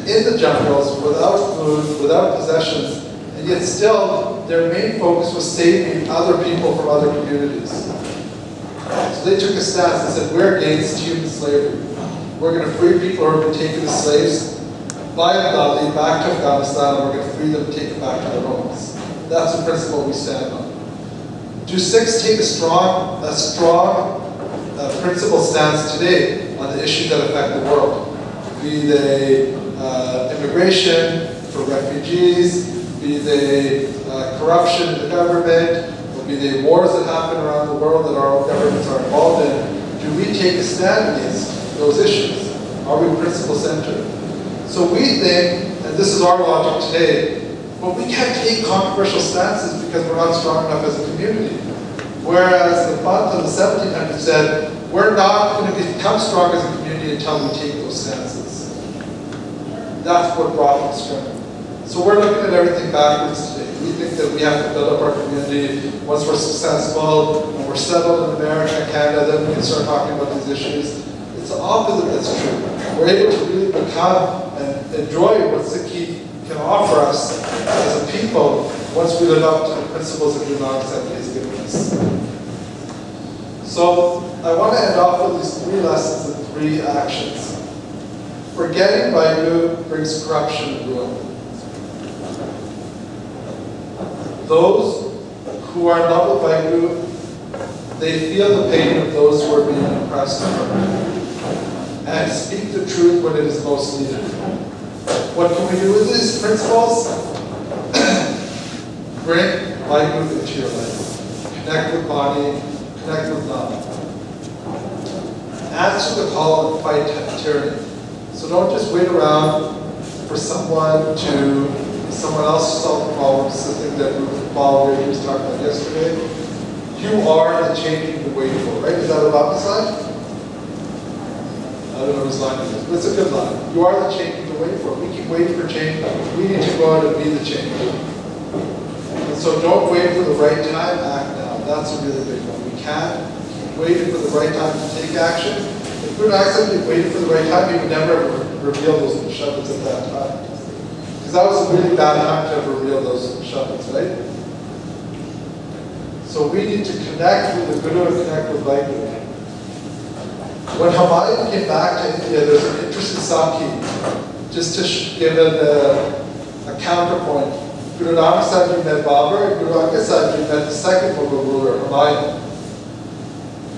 in the jungles without food, without possessions, and yet still their main focus was saving other people from other communities. So they took a stance and said, we're against human slavery. We're going to free people who have been taken as slaves, by Abdali back to Afghanistan, and we're going to free them and take them back to their homes. That's the principle we stand on. Do Sikhs take a strong principle stance today on the issues that affect the world? Be they immigration for refugees, be they corruption in the government, or be they wars that happen around the world that our own governments are involved in. Do we take a stand against those issues? Are we principle-centered? So we think, and this is our logic today, well, we can't take controversial stances because we're not strong enough as a community. Whereas the Bhanta in the 1700s said, we're not going to become strong as a community until we take those stances. That's what brought us strength. So we're looking at everything backwards today. We think that we have to build up our community. Once we're successful, when we're settled in America, Canada, then we can start talking about these issues. It's the opposite that's true. We're able to really become and enjoy what Sikhi can offer us as a people once we live up to the principles that Guru Nanak Sahib has given us. So I want to end off with these 3 lessons and 3 actions. Forgetting Vaigu brings corruption and ruin. Those who are in love with Vaigu, they feel the pain of those who are being oppressed and speak the truth when it is most needed. What can we do with these principles? Bring Vaigu into your life. Connect with Vani, connect with love. Answer the call and fight tyranny. So don't just wait around for someone else to solve the problems, the thing that Babar was talking about yesterday. You are the change you've been waiting for, right? Is that a Babar's line? I don't know whose line it is, but it's a good line. You are the change you've been waiting for. We keep waiting for change. We need to go out and be the change. And so don't wait for the right time, act now. That's a really big one. We can't keep waiting for the right time to take action. If we would accidentally waited for the right time, we would never reveal those shovels at that time. Because that was a really bad time to have revealed those shovels, right? So we need to connect with the Guru and connect with Vaigu. When Humayun came back to India, there's an interesting Sakhi, just to give it a counterpoint. Guru Nanak Sahib met Babar, and Guru Angad Sahib met the second Mughal ruler, Humayun.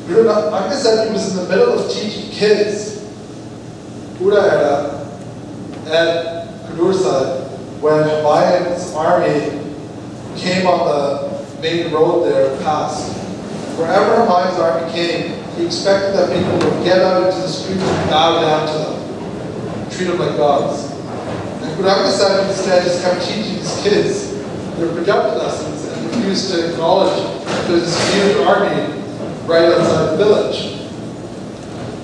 Guru Angad Sahib was in the middle of teaching kids, Pura Era, and Khadur Sahib, when Humayun's army came on the main road there and passed. Wherever Humayun's army came, he expected that people would get out into the streets and bow down to them, treat them like gods. And Guru Angad Sahib instead just kept teaching his kids their Punjabi lessons and refused to acknowledge that there's this huge army right outside the village.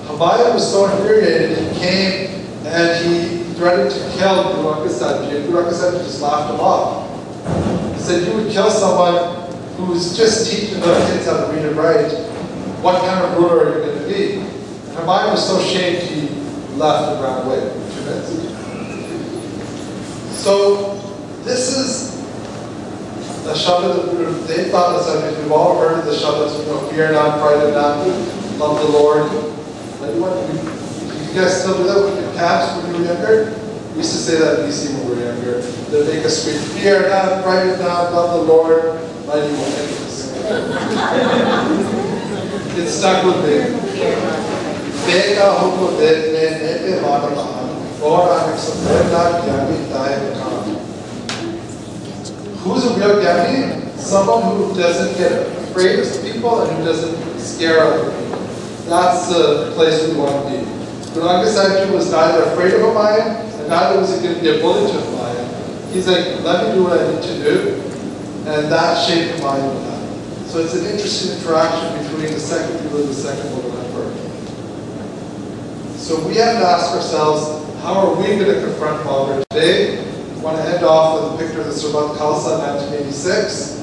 Humayun was so infuriated, he came and he threatened to kill Guru Angad Sahib, and Guru Angad Sahib just laughed him off. He said, you would kill someone who's just teaching little kids how to read and write. What kind of ruler are you going to be? And Humayun was so shamed he left and ran away for 2 minutes. So this is the Shabad that they thought of something. We've all heard of the Shabad, fear not, pride not, love the Lord. You guys still do that with your calves when you were younger? We used to say that in BC when we were younger. They make us scream, fear not, pride not, love the Lord, mighty will make us. It stuck with me. Who's a real Gyani? Someone who doesn't get afraid of people and who doesn't scare other people. That's the place we want to be. Guru Angad Sahib was neither afraid of Humayun and neither was he going to get bullied to Humayun. He's like, let me do what I need to do. And that shaped Humayun with that. So it's an interesting interaction between the second ruler and the second Mughal emperor. So we have to ask ourselves, how are we going to confront Babar today? I want to end off with a picture of the Sarbat Khalsa in 1986.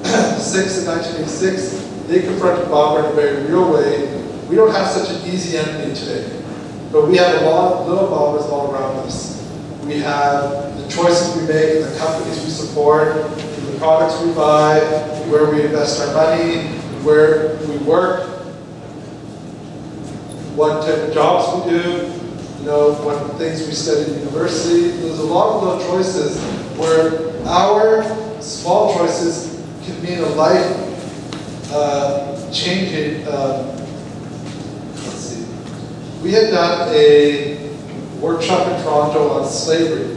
The Sikhs in 1986, they confronted Babar in a very real way. We don't have such an easy enemy today, but we have a lot of little Babars all around us. We have the choices we make, the companies we support, the products we buy, where we invest our money, where we work, what type of jobs we do, what things we study at university. There's a lot of little choices where our small choices can mean a life changing. Let's see. We had done a workshop in Toronto on slavery.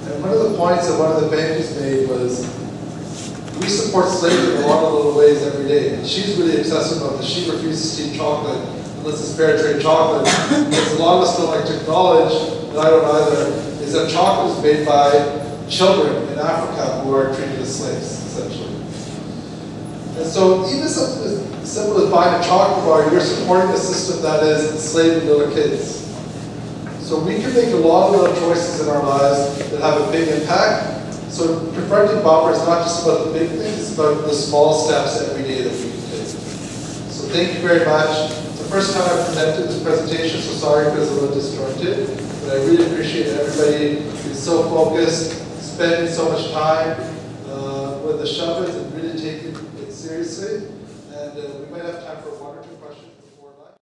And one of the points that one of the bankers made was, we support slavery in a lot of little ways every day. She's really obsessed about this. She refuses to eat chocolate unless it's fair trade chocolate. Because a lot of us don't like to acknowledge, and I don't either, is that chocolate is made by children in Africa who are treated as slaves, essentially. And so even something as simple as buying a chocolate bar, you're supporting a system that is enslaving little kids. So we can make a lot of little choices in our lives that have a big impact. So confronting Babar is not just about the big things, it's about the small steps every day that we can take. So thank you very much. It's the first time I've presented this presentation, so sorry if it's a little disjointed, but I really appreciate everybody being so focused, spending so much time with the Shabbos and really taking it seriously. And we might have time for 1 or 2 questions.